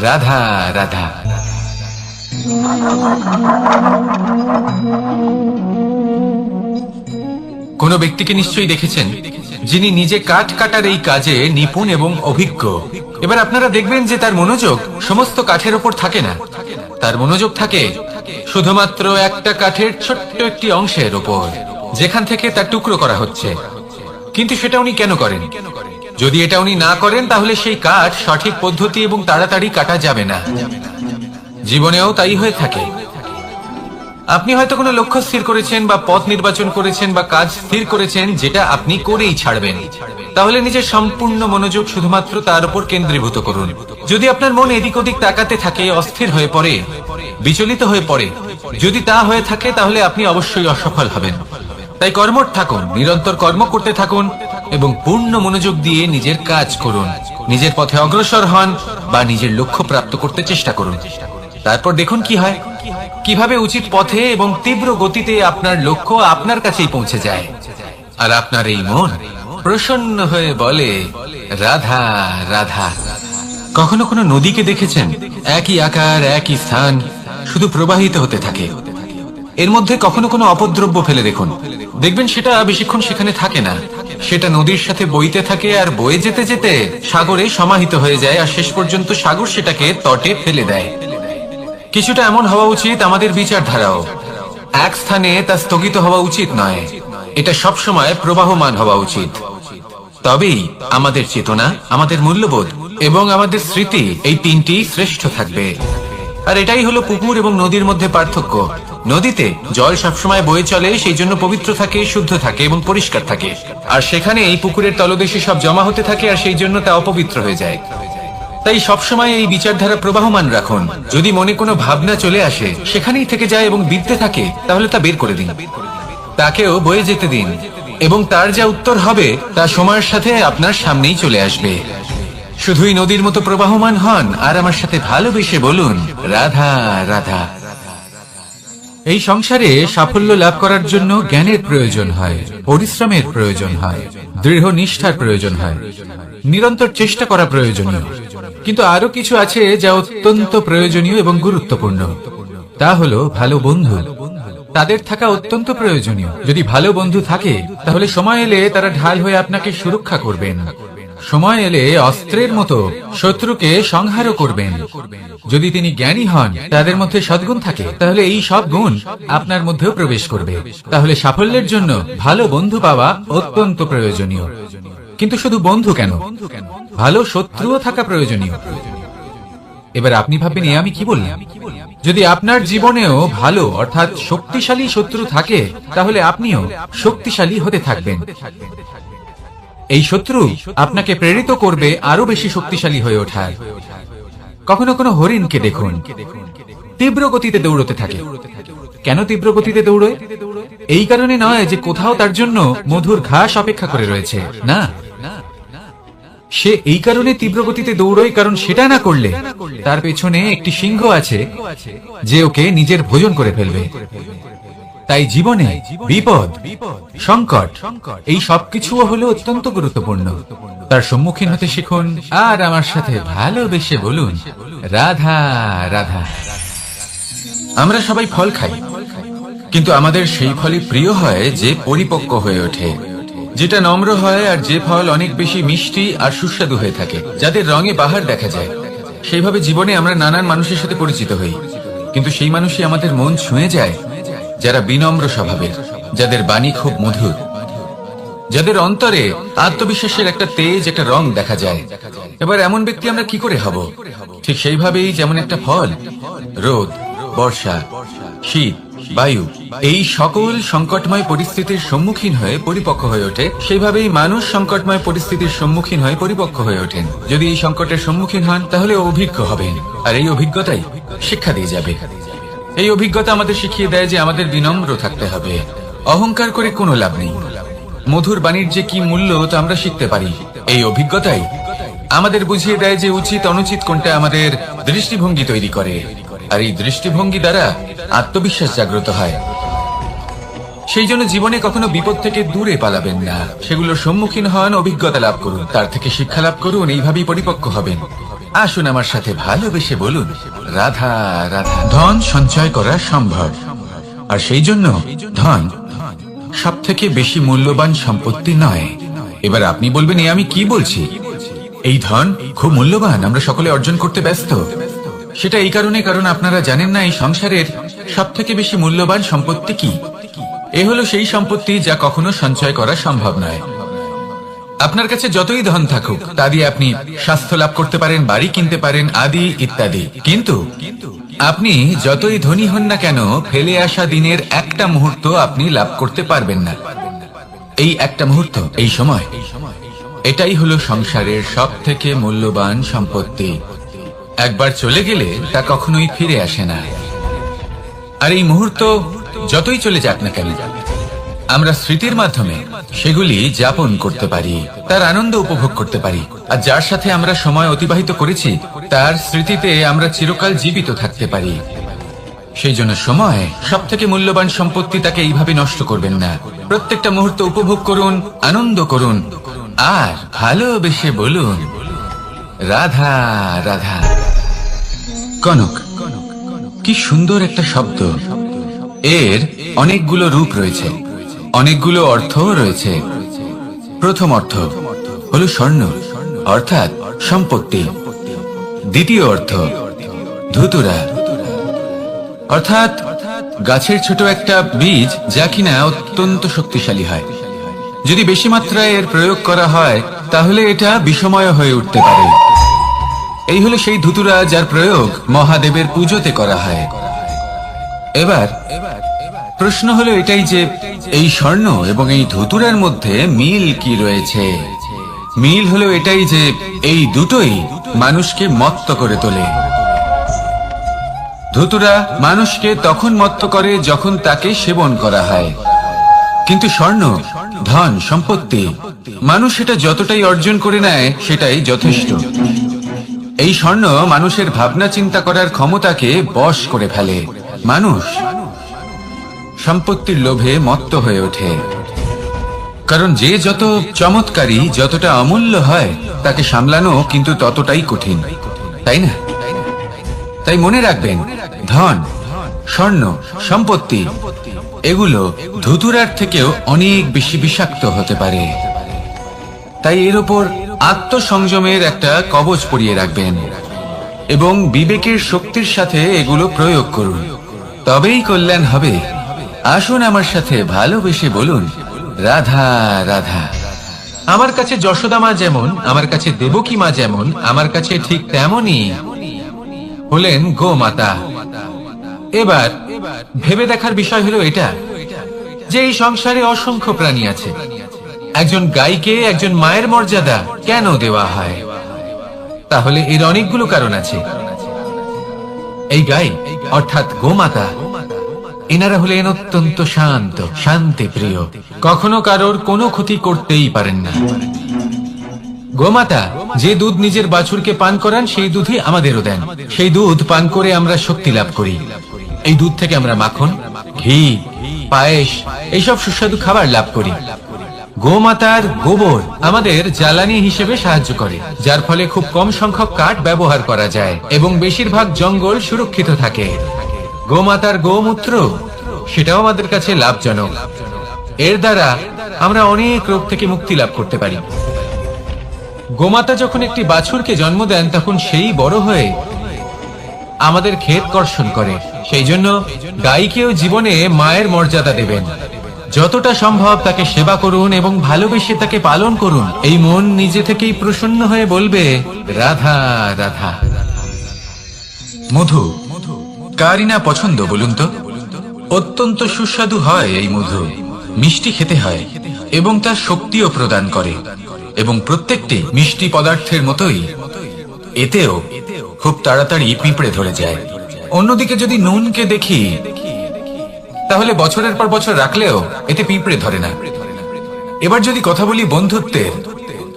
রাধা রাধা। কোন ব্যক্তিকে নিশ্চয়ই দেখেছেন যিনি নিজে কাঠ কাটার এই কাজে নিপুণ এবং অভিজ্ঞ। এবার আপনারা দেখবেন যে তার মনোযোগ সমস্ত কাঠের ওপর থাকে না, তার মনোযোগ থাকে শুধুমাত্র একটা কাঠের ছোট্ট একটি অংশের ওপর, যেখান থেকে তার টুকরো করা হচ্ছে। কিন্তু সেটা উনি কেন করেন? যদি এটা উনি না করেন তাহলে সেই কাঠ সঠিক পদ্ধতি এবং তাড়াতাড়ি কাটা যাবে না। জীবনেও তাই হয়ে থাকে। আপনি হয়তো কোনো লক্ষ্য স্থির করেছেন বা পথ নির্বাচন করেছেন বা কাজ স্থির করেছেন যেটা আপনি করেই ছাড়বেন। তাহলে নিজের সম্পূর্ণ মনোযোগ শুধুমাত্র তার উপর কেন্দ্রীভূত করুন। যদি আপনার মন এদিক ওদিক তাকাতে থাকে, অস্থির হয়ে পড়ে, বিচলিত হয়ে পড়ে, যদি তা হয়ে থাকে তাহলে আপনি অবশ্যই অসফল হবেন। তাই কর্মঠ থাকুন, নিরন্তর কর্ম করতে থাকুন এবং পূর্ণ মনোযোগ দিয়ে নিজের কাজ করুন। নিজের পথে অগ্রসর হন বা নিজের লক্ষ্য প্রাপ্ত করতে চেষ্টা করুন। তারপর দেখুন কি হয়, কিভাবে উচিত পথে এবং তীব্র গতিতে আপনার লক্ষ্য আপনার কাছেই পৌঁছে যায়। আর আপনার এই মন প্রসন্ন হয়ে বলে, রাধা রাধা। কখনো কোনো নদীকে দেখেছেন? একই আকার, একই স্থান, শুধু প্রবাহিত হতে থাকে। এর মধ্যে কখনো কোনো অপদ্রব্য ফেলে দেখুন, দেখবেন সেটা বেশিক্ষণ সেখানে থাকে না। সেটা নদীর সাথে বইতে থাকে আর বয়ে যেতে যেতে সাগরে সমাহিত হয়ে যায়, আর শেষ পর্যন্ত সাগর সেটাকে তটে ফেলে দেয়। কিছুটা এমন হওয়া উচিত আমাদের বিচারধারাও। এক স্থানে তা স্থগিত হওয়া উচিত নয়, এটা সবসময় প্রবাহমান হওয়া উচিত। তবেই আমাদের চেতনা, আমাদের মূল্যবোধ এবং আমাদের স্মৃতি, এই তিনটি শ্রেষ্ঠ থাকবে। আর এটাই হলো পুকুর এবং নদীর মধ্যে পার্থক্য। নদীতে জল সবসময় বয়ে চলে, সেই জন্য পবিত্র থাকে, শুদ্ধ থাকে এবং পরিষ্কার থাকে। আর সেখানে এই পুকুরের তলদেশে সব জমা হতে থাকে, আর সেই জন্য তা অপবিত্র হয়ে যায়। তাই সবসময় এই বিচারধারা প্রবাহমান রাখুন। যদি মনে কোনো ভাবনা চলে আসে, সেখানেই থেকে যায় এবং বিদ্যে থাকে, তাহলে তা বের করে দিন, তাকেও বয়ে যেতে দিন, এবং তার যা উত্তর হবে তা সময়ের সাথে আপনার সামনেই চলে আসবে। শুধুই নদীর মতো প্রবাহমান হন আর আমার সাথে ভালোবেসে বলুন, রাধা রাধা। এই সংসারে সাফল্য লাভ করার জন্য জ্ঞানের প্রয়োজন হয়, পরিশ্রমের প্রয়োজন হয়, দৃঢ় নিষ্ঠার প্রয়োজন হয়, নিরন্তর চেষ্টা করা প্রয়োজনীয়। কিন্তু আরো কিছু আছে যা অত্যন্ত প্রয়োজনীয় এবং গুরুত্বপূর্ণ। তা হলো ভালো বন্ধু। তাদের থাকা অত্যন্ত প্রয়োজনীয়। যদি ভালো বন্ধু থাকে তাহলে সময় এলে তারা ঢাল হয়ে আপনাকে সুরক্ষা করবেন। সময় এলে অস্ত্রের মতো শত্রুকে সংহারও করবেন। যদি তিনি জ্ঞানী হন, তাদের মধ্যে সদ্গুণ থাকে, তাহলে এই সব গুণ আপনার মধ্যেও প্রবেশ করবে। তাহলে সাফল্যের জন্য ভালো বন্ধু পাওয়া অত্যন্ত প্রয়োজনীয়। কিন্তু শুধু বন্ধু কেন, ভালো শত্রুও থাকা প্রয়োজনীয়। এবার আপনি ভাববেন, এ আমি কি বললাম? যদি আপনার জীবনেও ভালো অর্থাৎ শক্তিশালী শত্রু থাকে, তাহলে আপনিও শক্তিশালী হতে থাকবেন। এই শত্রু আপনাকে প্রেরিত করবে আরো বেশি শক্তিশালী হয়ে ওঠার। কখনো কোনো হরিণকে দেখুন, তীব্র গতিতে দৌড়তে থাকে। কেন তীব্র গতিতে দৌড়ে? এই কারণে নয় যে কোথাও তার জন্য মধুর ঘাস অপেক্ষা করে রয়েছে, না। সে এই কারণে তীব্র গতিতে দৌড়য় কারণ সেটা না করলে তার পেছনে একটি সিংহ আছে যে ওকে নিজের ভোজন করে ফেলবে। তাই জীবনে বিপদ, সংকট, এই সবকিছুও হলো অত্যন্ত গুরুত্বপূর্ণ। তার সম্মুখীন হতে শিখুন আর আমার সাথে ভালোবেসে বলুন, রাধা রাধা। আমরা সবাই ফল খাই, কিন্তু আমাদের সেই ফলই প্রিয় হয় যে পরিপক্ক হয়ে ওঠে, যেটা নম্র হয়, আর যে ফল অনেক বেশি মিষ্টি আর সুস্বাদু হয়ে থাকে, যাদের রঙে বাহার দেখা যায়। সেইভাবে জীবনে আমরা নানান মানুষের সাথে পরিচিত হই, কিন্তু সেই মানুষই আমাদের মন ছুঁয়ে যায় যারা বিনম্র স্বভাবের, যাদের বাণী খুব মধুর, যাদের অন্তরে আত্মবিশ্বাসের একটা তেজ, একটা রং দেখা যায়। এবার এমন ব্যক্তি আমরা কি করে হব? ঠিক সেইভাবেই যেমন একটা ফল রোদ, বর্ষা, শীত, বায়ু, এই সকল সংকটময় পরিস্থিতির সম্মুখীন হয়ে পরিপক্ক হয়ে ওঠে, সেইভাবেই মানুষ সংকটময় পরিস্থিতির সম্মুখীন হয়ে পরিপক্ক হয়ে ওঠেন। যদি এই সংকটের সম্মুখীন হন তাহলে অভিজ্ঞ হবেন, আর এই অভিজ্ঞতাই শিক্ষা দিয়ে যাবে। এই অভিজ্ঞতা আমাদের শিখিয়ে দেয় যে আমাদের বিনম্র থাকতে হবে। অহংকার করে কোনো লাভ নেই। মধুর বাণীর যে কি মূল্য তা আমরা শিখতে পারি। এই অভিজ্ঞতাই আমাদের বুঝিয়ে দেয় যে উচিত অনুচিত কোনটা, আমাদের দৃষ্টিভঙ্গি তৈরি করে, আর এই দৃষ্টিভঙ্গি দ্বারা আত্মবিশ্বাস জাগ্রত হয়। সেই জন্য জীবনে কখনো বিপদ থেকে দূরে পালাবেন না, সেগুলোর সম্মুখীন হন, অভিজ্ঞতা লাভ করুন, তার থেকে শিক্ষা লাভ করুন, এইভাবেই পরিপক্ক হবেন। আসুন আমার সাথে ভালোবেসে বলুন, রাধা রাধা। ধন সঞ্চয় করা সম্ভব, আর সেই জন্য ধন সব থেকে বেশি মূল্যবান সম্পত্তি নয়। এবার আপনি বলবেন, আমি কি বলছি, এই ধন খুব মূল্যবান, আমরা সকলে অর্জন করতে ব্যস্ত। সেটা এই কারণে, কারণ আপনারা জানেন না এই সংসারের সব থেকে বেশি মূল্যবান সম্পত্তি কি। এ হলো সেই সম্পত্তি যা কখনো সঞ্চয় করা সম্ভব নয়। আপনার কাছে যতই ধন থাকুক তা দিয়ে আপনি স্বাস্থ্য লাভ করতে পারেন, বাড়ি কিনতে পারেন, আদি ইত্যাদি, কিন্তু আপনি যতই ধনী হন না কেন, ফেলে আসা দিনের একটা মুহূর্ত আপনি লাভ করতে পারবেন না। এই একটা মুহূর্ত, এই সময়, এটাই হলো সংসারের সব থেকে মূল্যবান সম্পত্তি। একবার চলে গেলে তা কখনোই ফিরে আসে না। আর এই মুহূর্ত যতই চলে যাক না কেন, আমরা স্মৃতির মাধ্যমে সেগুলি যাপন করতে পারি, তার আনন্দ উপভোগ করতে পারি। আর যার সাথে আমরা সময় অতিবাহিত করেছি তার স্মৃতিতে আমরা চিরকাল জীবিত থাকতে পারি। সেই জন্য সময় সব থেকে মূল্যবান সম্পত্তি, তাকে এইভাবে নষ্ট করবেন না। প্রত্যেকটা মুহূর্ত উপভোগ করুন, আনন্দ করুন, আর ভালোবেসে বলুন, রাধা রাধা। কনক, কি সুন্দর একটা শব্দ। এর অনেকগুলো রূপ রয়েছে, অনেকগুলো অর্থও রয়েছে। প্রথম অর্থ হলো স্বর্ণ, অর্থাৎ সম্পত্তি। দ্বিতীয় অর্থ ধুতুরা, অর্থাৎ গাছের ছোট একটা বীজ, যা কিনা অত্যন্ত শক্তিশালী হয়। যদি বেশি মাত্রায় এর প্রয়োগ করা হয় তাহলে এটা বিষময় হয়ে উঠতে পারে। এই হলো সেই ধুতুরা যার প্রয়োগ মহাদেবের পুজোতে করা হয়। এবার প্রশ্ন হলো এটাই যে এই স্বর্ণ এবং এই ধুতুরার মধ্যে মিল কি রয়েছে। মিল হলো এটাই যে এই দুটোই মানুষকে মত্ত করে তোলে। ধুতুরা মানুষকে তখন মত্ত করে যখন তাকে সেবন করা হয়, কিন্তু স্বর্ণ, ধন, সম্পত্তি, মানুষ সেটা যতটাই অর্জন করে নেয় সেটাই যথেষ্ট। এই স্বর্ণ মানুষের ভাবনা চিন্তা করার ক্ষমতাকে বশ করে ফেলে। মানুষ সম্পত্তির লোভে মত্ত হয়ে ওঠে, কারণ যে যত চমৎকারী, যতটা অমূল্য হয় তাকে সামলানো কিন্তু ততটাই কঠিন, তাই না? তাই মনে রাখবেন, ধন, স্বর্ণ, সম্পত্তি এগুলো ধুতুরার থেকেও অনেক বেশি বিষাক্ত হতে পারে। তাই এর উপর আত্মসংযমের একটা কবচ পরিয়ে রাখবেন এবং বিবেকের শক্তির সাথে এগুলো প্রয়োগ করুন, তবেই কল্যাণ হবে। আসুন আমার সাথে ভালোবেসে বলুন, রাধা রাধা। আমার কাছে যশোদা মা যেমন, আমার কাছে দেবকী মা যেমন, আমার কাছে ঠিক তেমনই হলেন গোমাতা। এবার ভেবে দেখার বিষয় হলো এটা যে এই সংসারে অসংখ্য প্রাণী আছে, একজন গাইকে একজন মায়ের মর্যাদা কেন দেওয়া হয়? তাহলে এর অনেকগুলো কারণ আছে। এই গাই অর্থাৎ গোমাতা, এনারা হলেন অত্যন্ত শান্ত, শান্তি প্রিয়, কখনো কারোর কোনো ক্ষতি করতেই পারেন না। গোমাতা যে দুধ নিজের বাছুরকে পান করান সেই দুধই আমাদেরও দেন। সেই দুধ পান করে আমরা শক্তি লাভ করি। এই দুধ থেকে আমরা মাখন, ঘি, পায়েস, এইসব সুস্বাদু খাবার লাভ করি। গোমাতার গোবর আমাদের জ্বালানি হিসেবে সাহায্য করে, যার ফলে খুব কম সংখ্যক কাঠ ব্যবহার করা যায় এবং বেশিরভাগ জঙ্গল সুরক্ষিত থাকে। গোমাতার গোমূত্র, সেটাও আমাদের কাছে লাভজনক। এর দ্বারা আমরা অনেক রোগ থেকে মুক্তি লাভ করতে পারি। গোমাতা যখন একটি বাছুরকে জন্ম দেন তখন সেই বড় হয়ে আমাদের ক্ষেত কর্ষণ করে। সেই জন্য গাইকেও জীবনে মায়ের মর্যাদা দেবেন। যতটা সম্ভব তাকে সেবা করুন এবং ভালোবেসে তাকে পালন করুন। এই মন নিজে থেকেই প্রসন্ন হয়ে বলবে, রাধা রাধা। মধু কারই না পছন্দ বলুন তো? অত্যন্ত সুস্বাদু হয় এই মধু, মিষ্টি খেতে হয় এবং তা শক্তিও প্রদান করে। এবং প্রত্যেকটি মিষ্টি পদার্থের মতোই এতেও খুব তাড়াতাড়ি পিঁপড়ে ধরে যায়। অন্যদিকে যদি নুনকে দেখি তাহলে বছরের পর বছর রাখলেও এতে পিঁপড়ে ধরে না। এবার যদি কথা বলি বন্ধুত্বের,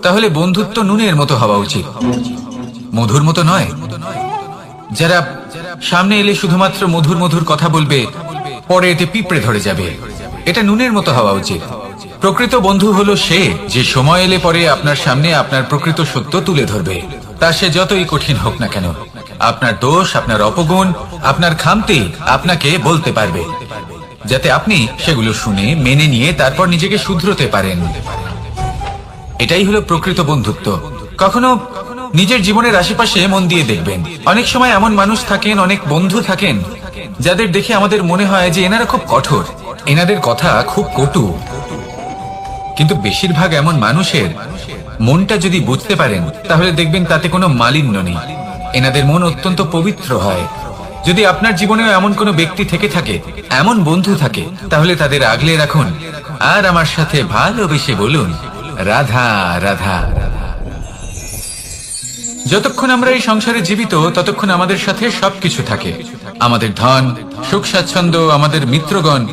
তাহলে বন্ধুত্ব নুনের মতো হওয়া উচিত, মধুর মতো নয়। যারা সামনে এলে শুধুমাত্র মধুর মধুর কথা বলবে, পরে এতে পিঁপড়ে ধরে যাবে। এটা নুনের মতো হওয়া উচিত। প্রকৃত বন্ধু হলো সে যে সময় এলে পরে আপনার সামনে আপনার প্রকৃত সত্য তুলে ধরবে, তা সে যতই কঠিন হোক না কেন। আপনার দোষ, আপনার অপগুণ, আপনার খামতি আপনাকে বলতে পারবে, যাতে আপনি সেগুলো শুনে মেনে নিয়ে তারপর নিজেকে শুধরোতে পারেন। এটাই হলো প্রকৃত বন্ধুত্ব। কখনো নিজের জীবনের আশেপাশে মন দিয়ে দেখবেন, অনেক সময় এমন মানুষ থাকেন, অনেক বন্ধু থাকেন যাদের দেখে আমাদের মনে হয় যে এনারা খুব কঠোর, এনাদের কথা খুব কটু। কিন্তু বেশিরভাগ এমন মানুষের মনটা যদি বুঝতে পারেন তাহলে দেখবেন তাতে কোনো মালিন্য নেই, এনাদের মন অত্যন্ত পবিত্র হয়। যদি আপনার জীবনেও এমন কোনো ব্যক্তি থেকে থাকে, এমন বন্ধু থাকে, তাহলে তাদের আগলে রাখুন আর আমার সাথে ভালোবেসে বলুন, রাধা রাধা। যতক্ষণ আমরা এই সংসারে জীবিত ততক্ষণ আমাদের সাথে সবকিছু থাকে, আমাদের ধন, সুখ স্বাচ্ছন্দ্য, আমাদের মিত্রগণ,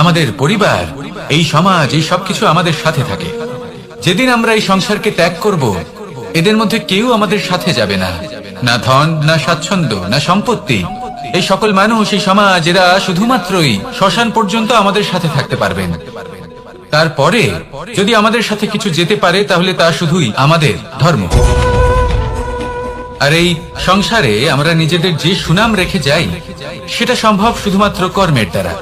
আমাদের পরিবার, এই সমাজ, এই সবকিছু আমাদের সাথে থাকে। যেদিন আমরা এই সংসারকে ত্যাগ করব, এদের মধ্যে কেউ আমাদের সাথে যাবে না, না ধন, না স্বাচ্ছন্দ্য, না সম্পত্তি। এই সকল মানুষ, এই সমাজ, এরা শুধুমাত্রই শ্মশান পর্যন্ত আমাদের সাথে থাকতে পারবেন। তারপরে যদি আমাদের সাথে কিছু যেতে পারে তাহলে তা শুধুই আমাদের ধর্ম। আর এই সংসারে আমরা নিজেদের যে সুনাম রেখে যাই সেটা সম্ভব শুধুমাত্র কর্মের দ্বারা।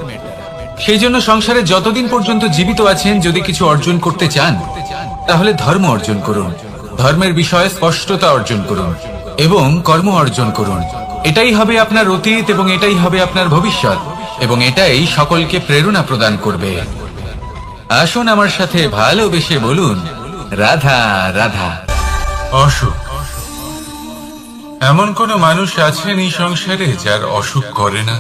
সেই জন্য সংসারে যতদিন পর্যন্ত জীবিত আছেন, যদি কিছু অর্জন করতে চান তাহলে ধর্ম অর্জন করুন, ধর্মের বিষয়ে স্পষ্টতা অর্জন করুন এবং কর্ম অর্জন করুন। এটাই হবে আপনার অতীত এবং এটাই হবে আপনার ভবিষ্যৎ, এবং এটাই সকলকে প্রেরণা প্রদান করবে। আসুন আমার সাথে ভালোবেসে বলুন, রাধা রাধা।
অসুখ। এমন কোন মানুষ আছেন এই সংসারে যার অসুখ করে না?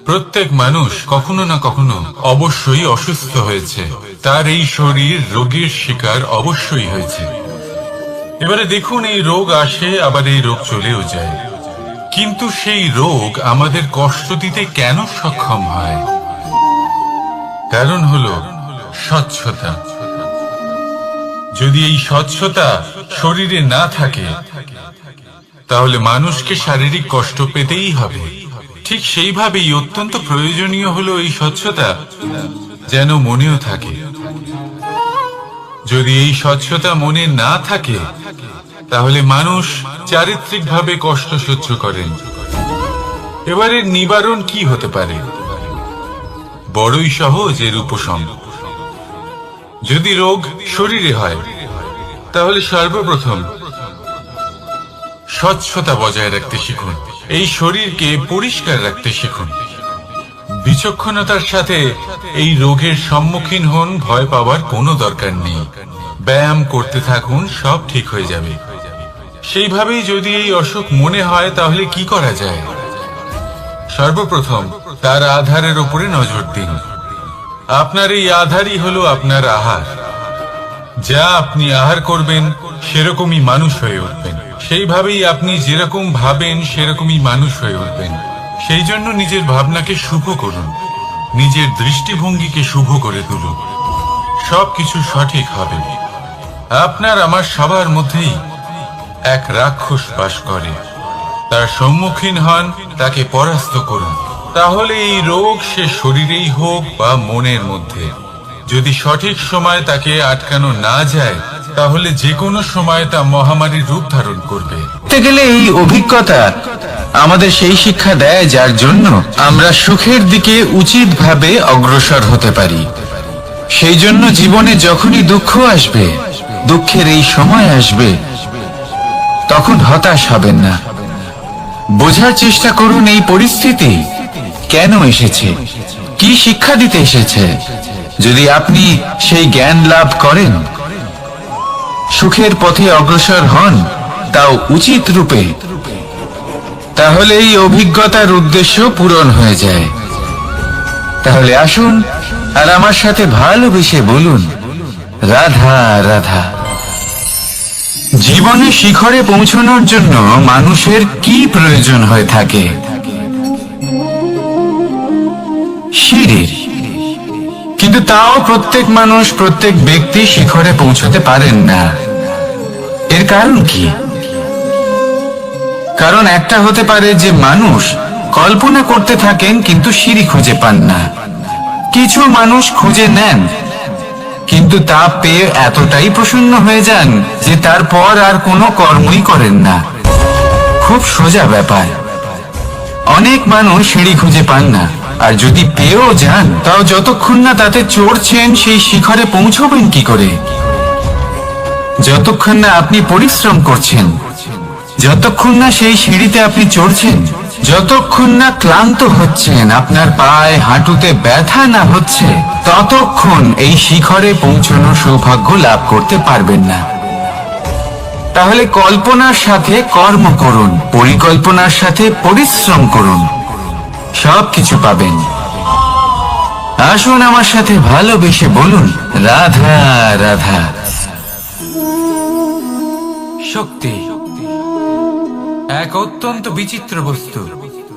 প্রত্যেক মানুষ কখনো না কখনো অবশ্যই অসুস্থ হয়েছে, তার এই শরীর রোগের শিকার অবশ্যই হয়েছে। এবারে দেখুন, এই রোগ আসে আবার এই রোগ চলেও যায়, কিন্তু সেই রোগ আমাদের কষ্ট দিতে কেন সক্ষম হয়? কারণ হলো স্বচ্ছতা। যদি এই স্বচ্ছতা শরীরে না থাকে তাহলে মানুষকে শারীরিক কষ্ট পেতেই হবে। ঠিক সেইভাবেই অত্যন্ত প্রয়োজনীয় হলো এই স্বচ্ছতা যেন মনেও থাকে। যদি এই স্বচ্ছতা মনে না থাকে তাহলে মানুষ চারিত্রিকভাবে কষ্ট সহ্য করেন। এবারে নিবারণ কি হতে পারে? বড়ই সহজ এর উপশম। যদি রোগ শরীরে হয় তাহলে সর্বপ্রথম স্বচ্ছতা বজায় রাখতে শিখুন, এই শরীরকে পরিষ্কার রাখতে শিখুন। বিচক্ষণতার সাথে এই রোগের সম্মুখীন হন, ভয় পাওয়ার কোনো দরকার নেই। ব্যায়াম করতে থাকুন, সব ঠিক হয়ে যাবে। সেইভাবেই যদি এই অসুখ মনে হয় তাহলে কি করা যায়? সর্বপ্রথম তার আধারের উপরে নজর দিন। আপনার এই আধারই হলো আপনার আহার। যা আপনি আহার করবেন সেরকমই মানুষ হয়ে উঠবেন, সেইভাবেই আপনি যেরকম ভাবেন সেরকমই মানুষ হয়ে উঠবেন। সেই জন্য নিজের ভাবনাকে শুভ করুন, নিজের দৃষ্টিভঙ্গিকে শুভ করে তুলুন, সবকিছু সঠিক হবে। আপনার আমার সবার মধ্যেই এক রাক্ষস বাস করে, তার সম্মুখীন হন, তাকে পরাস্ত করুন। তাহলে এই রোগ সে শরীরেই হোক বা মনের মধ্যে, যদি সঠিক সময় তাকে আটকানো না যায় তাহলে যে কোনো সময় তা মহামারীর রূপ ধারণ করবে।
গেলে এই অভিজ্ঞতা আমাদের সেই শিক্ষা দেয় যার জন্য আমরা সুখের দিকে উচিতভাবে অগ্রসর হতে পারি। সেই জন্য জীবনে যখনই দুঃখ আসবে, দুঃখের এই সময় আসবে, তখন হতাশ হবেন না। বোঝার চেষ্টা করুন এই পরিস্থিতি কেন এসেছে, কি শিক্ষা দিতে এসেছে। যদি আপনি সেই জ্ঞান লাভ করেন, সুখের পথে অগ্রসর হন, তাও উচিত রূপে, তাহলে এই অভিজ্ঞতার উদ্দেশ্য পূরণ হয়ে যায়। তাহলে আসুন আর আমার সাথে ভালোবেসে বলুন, রাধা রাধা। জীবনে শিখরে পৌঁছানোর জন্য মানুষের কি প্রয়োজন হয়ে থাকে? সিঁড়ির। কিন্তু তাও প্রত্যেক মানুষ, প্রত্যেক ব্যক্তি শিখরে পৌঁছতে পারেন না। এর কারণ কি? কারণ একটা হতে পারে যে মানুষ কল্পনা করতে থাকেন কিন্তু সিঁড়ি খুঁজে পান না। কিছু মানুষ খুঁজে নেন, কিন্তু তা পেয়ে এতটাই প্রসন্ন হয়ে যান যে তারপর আর কোনো কর্মই করেন না। খুব সোজা ব্যাপার। অনেক মানুষ সিঁড়ি খুঁজে পান না, আর যদি পেয়েও যান তাও যতক্ষণ না তাতে চড়ছেন সেই শিখরে পৌঁছবেন কি করে? যতক্ষণ না আপনি পরিশ্রম করছেন, যতক্ষণ না সেই সিঁড়িতে আপনি চড়ছেন, যতক্ষণ না ক্লান্ত হচ্ছেন, আপনার পায়ে হাঁটুতে ব্যথা না হচ্ছে, ততক্ষণ এই শিখরে পৌঁছানোর সৌভাগ্য লাভ করতে পারবেন না। তাহলে কল্পনার সাথে কর্ম করুন, পরিকল্পনার সাথে পরিশ্রম করুন, সবকিছু পাবেন। আসুন আমার সাথে ভালোবেসে বলুন, রাধা রাধা। শক্তি এক অত্যন্ত বিচিত্র বস্তু,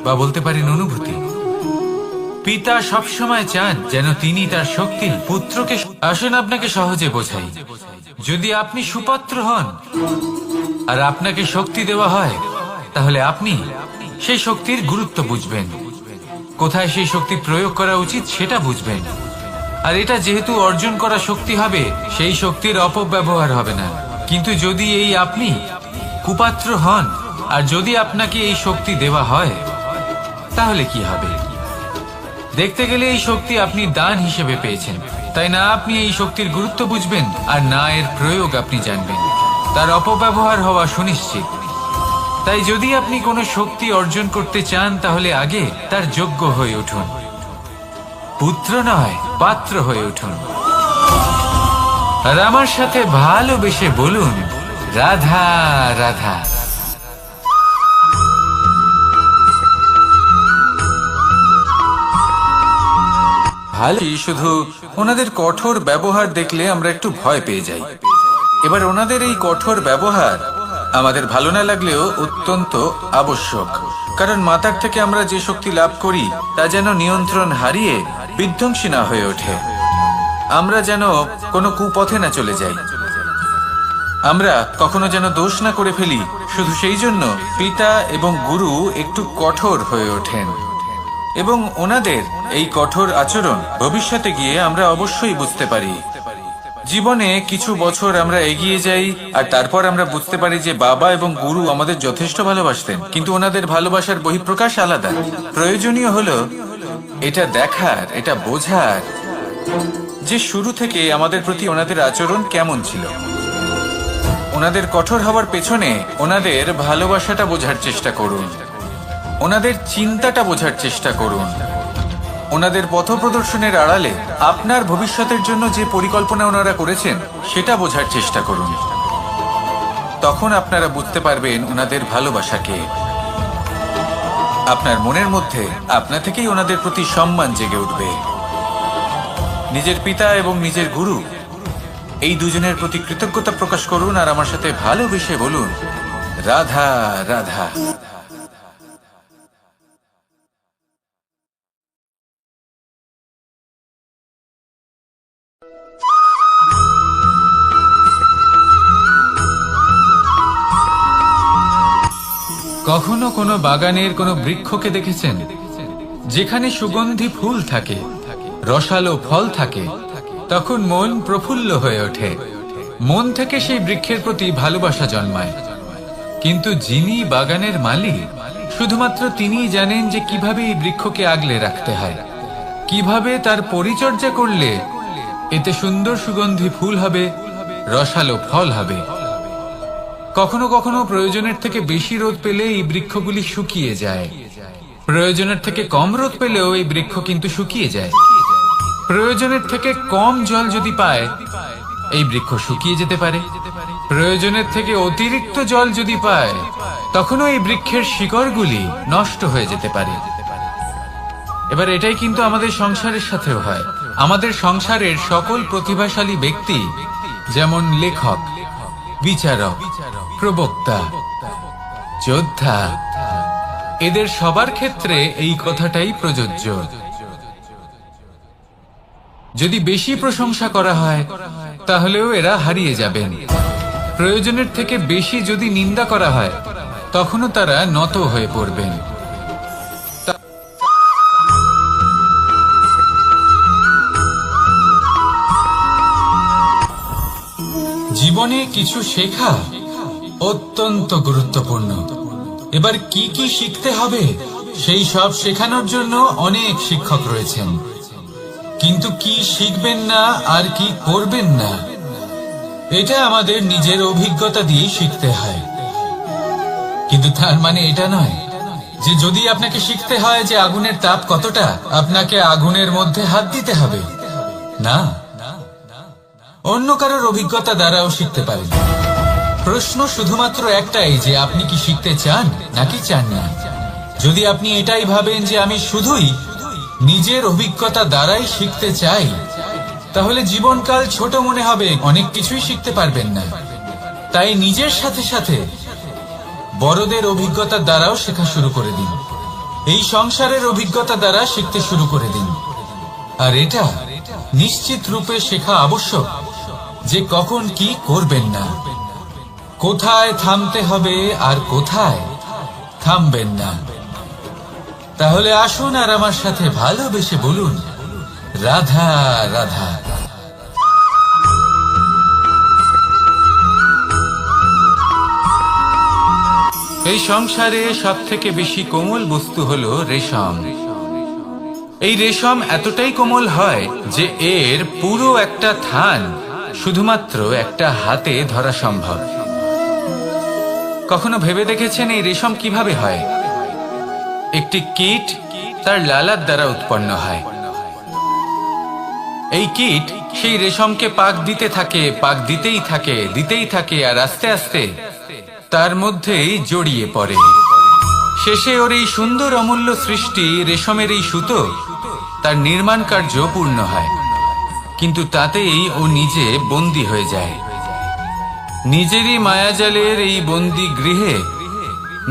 বা বলতে পারেন অনুভূতি। পিতা সবসময় চান যেন তিনি তার শক্তি পুত্রকে। আসুন আপনাকে সহজে বোঝাই। যদি আপনি সুপাত্র হন আর আপনাকে শক্তি দেওয়া হয়, তাহলে আপনি সেই শক্তির গুরুত্ব বুঝবেন, কোথায় সেই শক্তি প্রয়োগ করা উচিত সেটা বুঝবেন। আর এটা যেহেতু অর্জন করা শক্তি হবে, সেই শক্তির অপব্যবহার হবে না। কিন্তু যদি এই আপনি কুপাত্র হন আর যদি আপনাকে এই শক্তি দেওয়া হয়, তাহলে কি হবে? দেখতে গেলে এই শক্তি আপনি দান হিসেবে পেয়েছেন, তাই না আপনি এই শক্তির গুরুত্ব বুঝবেন আর না এর প্রয়োগ আপনি জানবেন। তার অপব্যবহার হওয়া সুনিশ্চিত। তাই যদি আপনি কোনো শক্তি অর্জন করতে চান, তাহলে আগে তার যোগ্য হয়ে উঠুন। পুত্র নয়, পাত্র হয়ে উঠুন। আর আমার সাথে ভালোবেসে বলুন, রাধা রাধা। ভালো, শুধু ওনাদের কঠোর ব্যবহার দেখলে আমরা একটু ভয় পেয়ে যাই। এবার ওনাদের এই কঠোর ব্যবহার আমাদের ভালো না লাগলেও অত্যন্ত আবশ্যক, কারণ মাতার থেকে আমরা যে শক্তি লাভ করি তা যেন নিয়ন্ত্রণ হারিয়ে বিধ্বংসী না হয়ে ওঠে। আমরা যেন কোনো কুপথে না চলে যাই, আমরা কখনো যেন দোষ না করে ফেলি। শুধু সেই জন্য পিতা এবং গুরু একটু কঠোর হয়ে ওঠেন, এবং ওনাদের এই কঠোর আচরণ ভবিষ্যতে গিয়ে আমরা অবশ্যই বুঝতে পারি। জীবনে কিছু বছর আমরা এগিয়ে যাই আর তারপর আমরা বুঝতে পারি যে বাবা এবং গুরু আমাদের যথেষ্ট ভালোবাসতেন, কিন্তু ওনাদের ভালোবাসার বহিঃপ্রকাশ আলাদা। প্রয়োজনীয় হলো এটা দেখার, এটা বোঝার যে শুরু থেকে আমাদের প্রতি ওনাদের আচরণ কেমন ছিল। ওনাদের কঠোর হওয়ার পেছনে ওনাদের ভালোবাসাটা বোঝার চেষ্টা করুন, ওনাদের চিন্তাটা বোঝার চেষ্টা করুন, ওনাদের পথ প্রদর্শনের আড়ালে আপনার ভবিষ্যতের জন্য যে পরিকল্পনা ওনারা করেছেন সেটা বোঝার চেষ্টা করুন। তখন আপনারা বুঝতে পারবেন ওনাদের ভালোবাসাকে। আপনার মনের মধ্যে আপনা থেকেই ওনাদের প্রতি সম্মান জেগে উঠবে। নিজের পিতা এবং নিজের গুরু এই দুজনের প্রতি কৃতজ্ঞতা প্রকাশ করুন আর আমার সাথে ভালোবেসে বলুন, রাধা রাধা। কখনো কোনো বাগানের কোনো বৃক্ষকে দেখেছেন যেখানে সুগন্ধি ফুল থাকে, রসালো ফল থাকে? তখন মন প্রফুল্ল হয়ে ওঠে, মন থেকে সেই বৃক্ষের প্রতি ভালোবাসা জন্মায়। কিন্তু যিনি বাগানের মালিক, শুধুমাত্র তিনিই জানেন যে কিভাবে এই বৃক্ষকে আগলে রাখতে হয়, কিভাবে তার পরিচর্যা করলে এতে সুন্দর সুগন্ধি ফুল হবে, রসালো ফল হবে। কখনো কখনো প্রয়োজনের থেকে বেশি রোদ পেলে এই বৃক্ষগুলি শুকিয়ে যায়, প্রয়োজনের থেকে কম রোদ পেলেও এই বৃক্ষ কিন্তু শুকিয়ে যায়। প্রয়োজনের থেকে কম জল যদি পায়, এই বৃক্ষ শুকিয়ে যেতে পারে। প্রয়োজনের থেকে অতিরিক্ত জল যদি পায়, তখনও এই বৃক্ষের শিকড়গুলি নষ্ট হয়ে যেতে পারে। এবার এটাই কিন্তু আমাদের সংসারের সাথেও হয়। আমাদের সংসারের সকল প্রতিভাশালী ব্যক্তি, যেমন লেখক, বিচারক, প্রবক্তা, যোদ্ধা, এদের সবার ক্ষেত্রে এই কথাটাই প্রযোজ্য। যদি বেশি প্রশংসা করা হয়, তাহলেও এরা হারিয়ে যাবেন। প্রয়োজনের থেকে বেশি যদি নিন্দা করা হয়, তখনও তারা নত হয়ে পড়বেন। জীবনে কিছু শেখা অত্যন্ত গুরুত্বপূর্ণ। এবার কি কি শিখতে হবে সেই সব শেখানোর জন্য অনেক শিক্ষক রয়েছেন, কিন্তু কি শিখবেন না আর কি করবেন না এটা আমাদের নিজের অভিজ্ঞতা দিয়ে শিখতে হয়। কিন্তু তার মানে এটা নয় যে যদি আপনাকে শিখতে হয় যে আগুনের তাপ কতটা, আপনাকে আগুনের মধ্যে হাত দিতে হবে। না, অন্য কারোর অভিজ্ঞতা দ্বারাও শিখতে পারেন। প্রশ্ন শুধুমাত্র একটাই যে আপনি কি শিখতে চান নাকি চান না। যদি আপনি এটাই ভাবেন যে আমি শুধুই নিজের অভিজ্ঞতা দ্বারাই শিখতে চাই, তাহলে জীবনকাল ছোট মনে হবে, অনেক কিছুই শিখতে পারবেন না। তাই নিজের সাথে সাথে বড়দের অভিজ্ঞতা দ্বারাও শেখা শুরু করে দিন। এই সংসারের অভিজ্ঞতা দ্বারা শিখতে শুরু করে দিন। আর এটা নিশ্চিত রূপে শেখা আবশ্যক যে কখন কি করবেন না, কোথায় থামতে হবে আর কোথায় থামবেন না। তাহলে আসুন আর আমার সাথে ভালোবেসে বলুন, রাধা রাধা। এই সংসারে সব থেকে বেশি কোমল বস্তু হলো রেশম। এই রেশম এতটাই কোমল হয় যে এর পুরো একটা থান শুধুমাত্র একটা হাতে ধরা সম্ভব। কখনো ভেবে দেখেছেন এই রেশম কিভাবে হয়? একটি কীট তার লালার দ্বারা উৎপন্ন হয়। এই কীট সেই রেশমকে পাক দিতে থাকে, পাক দিতেই থাকে আর আস্তে আস্তে তার মধ্যেই জড়িয়ে পড়ে। শেষে ওর এই সুন্দর অমূল্য সৃষ্টি রেশমের এই সুতো তার নির্মাণ কার্য পূর্ণ হয়, কিন্তু তাতেই ও নিজে বন্দী হয়ে যায়। নিজেরই মায়াজালের এই বন্দী গৃহে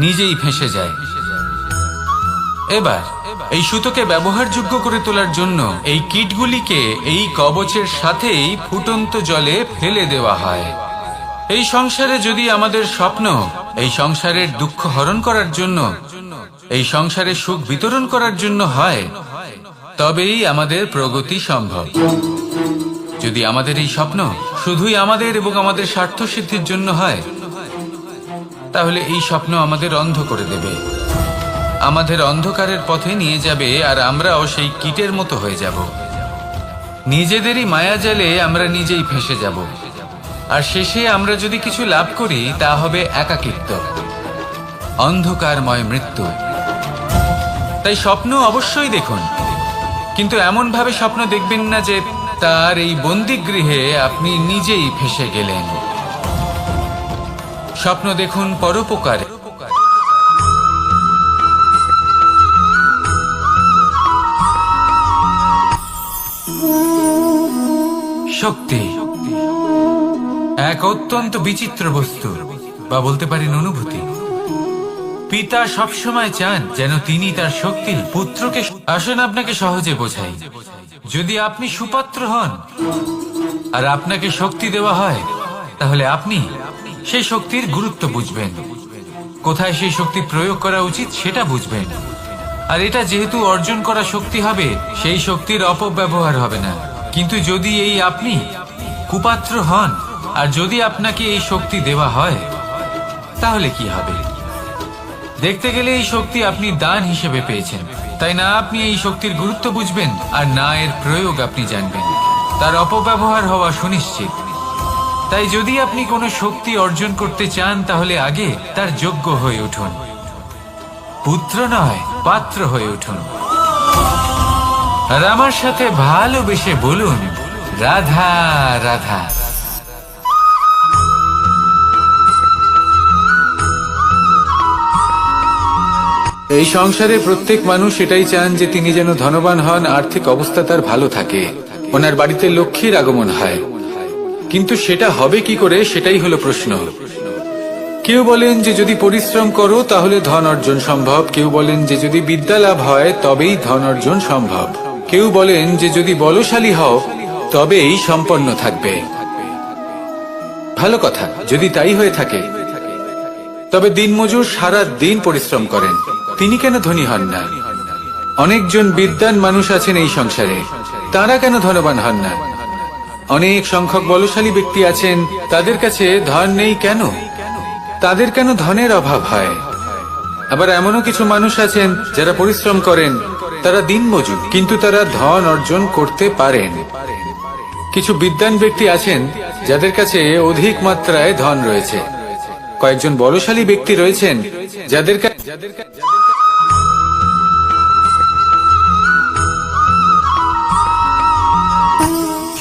নিজেই ফেঁসে যায়। এবার এই সুতোকে ব্যবহারযোগ্য করে তোলার জন্য এই কীটগুলিকে এই কবচের সাথেই ফুটন্ত জলে ফেলে দেওয়া হয়। এই সংসারে যদি আমাদের স্বপ্ন এই সংসারের দুঃখ হরণ করার জন্য, এই সংসারে সুখ বিতরণ করার জন্য হয়, তবেই আমাদের প্রগতি সম্ভব। যদি আমাদের এই স্বপ্ন শুধুই আমাদের এবং আমাদের স্বার্থ সিদ্ধির জন্য হয়, তাহলে এই স্বপ্ন আমাদের অন্ধ করে দেবে, আমাদের অন্ধকারের পথে নিয়ে যাবে, আর আমরাও সেই কীটের মতো হয়ে যাব। নিজেদেরই মায়াজালে আমরা নিজেই ফেঁসে যাব, আর শেষে আমরা যদি কিছু লাভ করি তা হবে একাকিত্ব, অন্ধকারময় মৃত্যু। তাই স্বপ্ন অবশ্যই দেখুন, কিন্তু এমন ভাবে স্বপ্ন দেখবেন না যে তার এই বন্দিগৃহে আপনি নিজেই ফেঁসে গেলেন। স্বপ্ন দেখুন পরোপকারে। শক্তি এক অত্যন্ত বিচিত্র বস্তু, বা বলতে পারেন অনুভূতি। পিতা সবসময় চান যেন তিনি তার শক্তি পুত্রকে। আসুন আপনাকে সহজে বোঝাই। যদি আপনি সুপাত্র হন আর আপনাকে শক্তি দেওয়া হয়, তাহলে আপনি সেই শক্তির গুরুত্ব বুঝবেন, কোথায় সেই শক্তি প্রয়োগ করা উচিত সেটা বুঝবেন। আর এটা যেহেতু অর্জন করা শক্তি হবে, সেই শক্তির অপব্যবহার হবে না। কিন্তু যদি এই আপনি কুপাত্র হন আর যদি আপনাকে এই শক্তি দেওয়া হয়, তাহলে কি হবে? দেখতে গেলে এই শক্তি আপনি দান হিসেবে পেয়েছেন, তাই না আপনি এই শক্তির গুরুত্ব বুঝবেন আর না এর প্রয়োগ আপনি জানবেন। তার অপব্যবহার হওয়া সুনিশ্চিত। তাই যদি আপনি কোনো শক্তি অর্জন করতে চান, তাহলে আগে তার যোগ্য হয়ে উঠুন, পুত্র নয় পাত্র হয়ে উঠুন। আর আমার সাথে ভালোবেসে বলুন, রাধা রাধা। এই সংসারে প্রত্যেক মানুষ এটাই চান যে তিনি যেন ধনবান হন, আর্থিক অবস্থা তার ভালো থাকে, ওনার বাড়িতে লক্ষ্মীর আগমন হয়। কিন্তু সেটা হবে কি করে, সেটাই হলো প্রশ্ন। কেউ বলেন যে যদি পরিশ্রম করো তাহলে ধন অর্জন সম্ভব, কেউ বলেন যে যদি বিদ্যা লাভ হয় তবেই ধন অর্জন সম্ভব, কেউ বলেন যে যদি বলশালী হও তবেই সম্পন্ন থাকবে। ভালো কথা, যদি তাই হয়ে থাকে, তবে দিনমজুর সারা দিন পরিশ্রম করেন, তিনি কেন ধনী হন না? অনেকজন বিদ্বান মানুষ আছেন এই সংসারে, তারা কেন ধনবান হন না? অনেক সংখ্যক বলশালী ব্যক্তি আছেন, তাদের কাছে ধন নেই কেন? তাদের কেন ধনের অভাব হয়? আবার এমনও কিছু মানুষ আছেন যারা পরিশ্রম করেন, তারা দিনমজুর, কিন্তু তারা ধন অর্জন করতে পারেন। কিছু বিদ্বান ব্যক্তি আছেন যাদের কাছে অধিক মাত্রায় ধন রয়েছে। কয়েকজন বলশালী ব্যক্তি রয়েছেন যাদের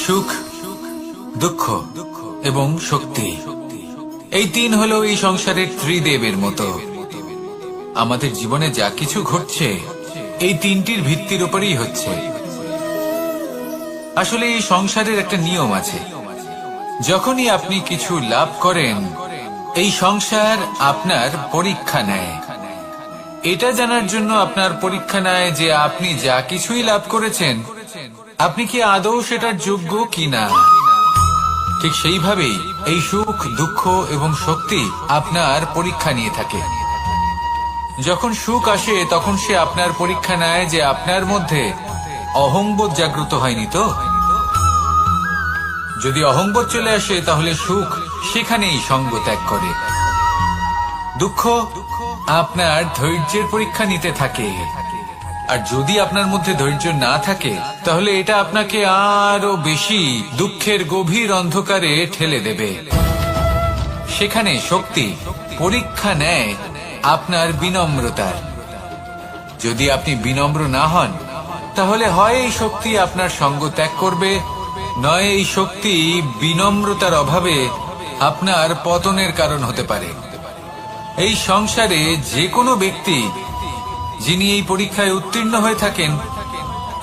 সুখ, দুঃখ এবং শক্তি, এই তিন হলো এই সংসারের ত্রিদেবের মতো। আমাদের জীবনে যা কিছু ঘটছে এই তিনটির ভিত্তির উপরেই হচ্ছে। আসলে এই সংসারের একটা নিয়ম আছে, যখনই আপনি কিছু লাভ করেন এই সংসার আপনার পরীক্ষা নেয়। এটা জানার জন্য আপনার পরীক্ষা নেয় যে আপনি যা কিছুই লাভ করেছেন আপনি কি আদৌ সেটার যোগ্য কিনা। ঠিক সেইভাবেই এই সুখ, দুঃখ এবং শক্তি আপনার পরীক্ষা নিয়ে থাকে। যখন সুখ আসে তখন সে আপনার পরীক্ষা নেয় যে আপনার মধ্যে অহংবোধ জাগ্রত হয়নি তো। যদি অহংবোধ চলে আসে তাহলে সুখ সেখানেই সঙ্গ ত্যাগ করে। দুঃখ আপনার ধৈর্যের পরীক্ষা নিতে থাকে, আর যদি আপনার মধ্যে ধৈর্য না থাকে তাহলে এটা আপনাকে আরো বেশি দুঃখের গভীর অন্ধকারে ঠেলে দেবে। সেখানে শক্তি পরীক্ষা নেয় আপনার বিনম্রতার। যদি আপনি বিনম্র না হন তাহলে হয় এই শক্তি আপনার সঙ্গ ত্যাগ করবে, নয় এই শক্তি বিনম্রতার অভাবে আপনার পতনের কারণ হতে পারে। এই সংসারে যে কোনো ব্যক্তি যিনি এই পরীক্ষায় উত্তীর্ণ হয়ে থাকেন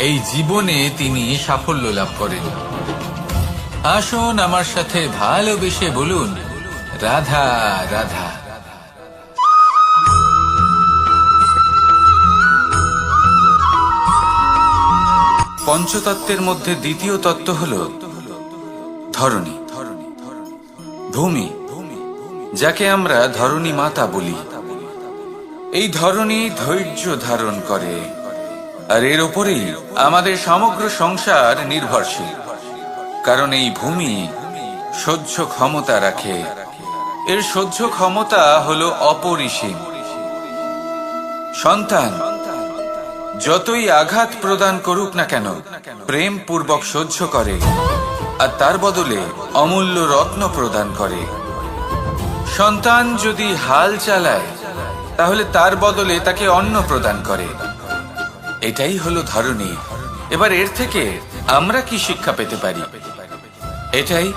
এই জীবনে তিনি সাফল্য লাভ করেন। আসুন আমার সাথে ভালোবেসে বলুন, রাধা রাধা। পঞ্চতত্ত্বের মধ্যে দ্বিতীয় তত্ত্ব হল ধরণী, ভূমি, যাকে আমরা ধরণী মাতা বলি। এই ধরণী ধৈর্য ধারণ করে, আর এর উপরেই আমাদের সমগ্র সংসার নির্ভরশীল। কারণ এই ভূমি সহ্য ক্ষমতা রাখে, এর সহ্য ক্ষমতা হলো অপরিসীম। সন্তান যতই আঘাত প্রদান করুক না কেন প্রেম পূর্বক সহ্য করে, আর তার বদলে অমূল্য রত্ন প্রদান করে। সন্তান যদি হাল চালায় তাহলে তার বদলে তাকে অন্ন প্রদান করে। এটাই হলো ধরণী। এবার এর থেকে আমরা কি শিক্ষা পেতে পারি? এটাই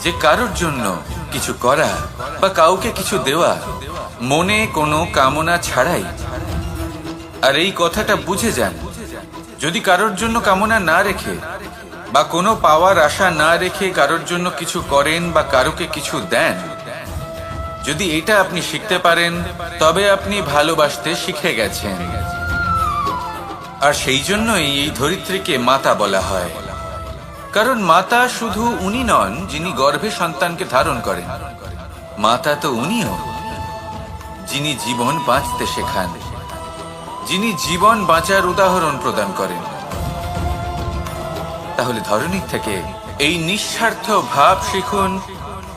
যে কারোর জন্য কিছু করা বা কাউকে কিছু দেওয়া মনে কোনো কামনা ছাড়াই। আর এই কথাটা বুঝে যান, যদি কারোর জন্য কামনা না রেখে বা কোনো পাওয়ার আশা না রেখে কারোর জন্য কিছু করেন বা কারোকে কিছু দেন, যদি এটা আপনি শিখতে পারেন তবে আপনি ভালোবাসতে শিখে গেছেন। আর সেই জন্যই এই ধরিত্রীকে মাতা বলা হয়। কারণ মাতা শুধু উনি নন যিনি গর্ভে সন্তানকে ধারণ করেন, মাতা তো উনিও যিনি জীবন বাঁচতে শেখান, যিনি জীবন বাঁচার উদাহরণ প্রদান করেন। তাহলে ধরণীর থেকে এই নিঃস্বার্থ ভাব শিখুন,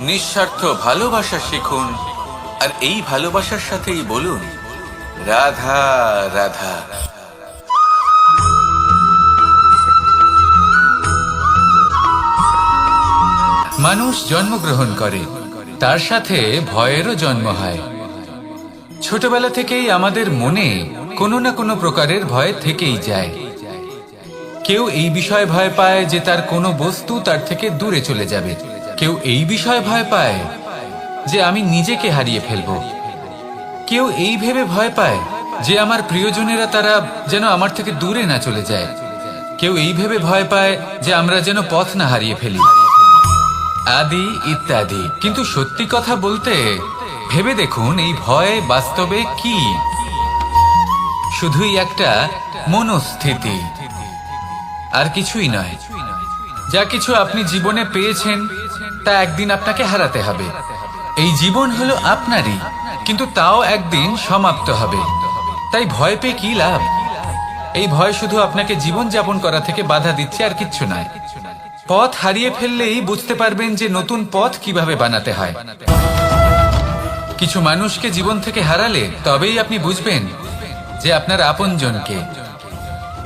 নিঃস্বার্থ ভালোবাসা শিখুন, আর এই ভালোবাসার সাথেই বলুন, রাধা রাধা। মানুষ জন্মগ্রহণ করে, তার সাথে ভয়েরও জন্ম হয়। ছোটবেলা থেকেই আমাদের মনে কোনো না কোনো প্রকারের ভয় থেকেই যায়। কেউ এই বিষয়ে ভয় পায় যে তার কোনো বস্তু তার থেকে দূরে চলে যাবে, কেউ এই বিষয়ে ভয় পায় যে আমি নিজেকে হারিয়ে ফেলব, কেউ এই ভেবে ভয় পায় যে আমার প্রিয়জনেরা তারা যেন আমার থেকে দূরে না চলে যায়, কেউ এই ভেবে ভয় পায় যে আমরা যেন পথ না হারিয়ে ফেলি, আদি ইত্যাদি। কিন্তু সত্যি কথা বলতে ভেবে দেখুন এই ভয় বাস্তবে কি? শুধুই একটা মনস্থিতি, আর কিছুই নয়। যা কিছু আপনি জীবনে পেয়েছেন তা একদিন আপনাকে হারাতে হবে। এই জীবন হলো আপনারই, কিন্তু তাও একদিন সমাপ্ত হবে। তাই ভয় পেয়ে কি লাভ? এই ভয় শুধু আপনাকে জীবন যাপন করা থেকে বাধা দিচ্ছে, আর কিচ্ছু নয়। পথ হারিয়ে ফেললেই বুঝতে পারবেন যে নতুন পথ কিভাবে বানাতে হয়। কিছু মানুষকে জীবন থেকে হারালে তবেই আপনি বুঝবেন যে আপনার আপনজনকে।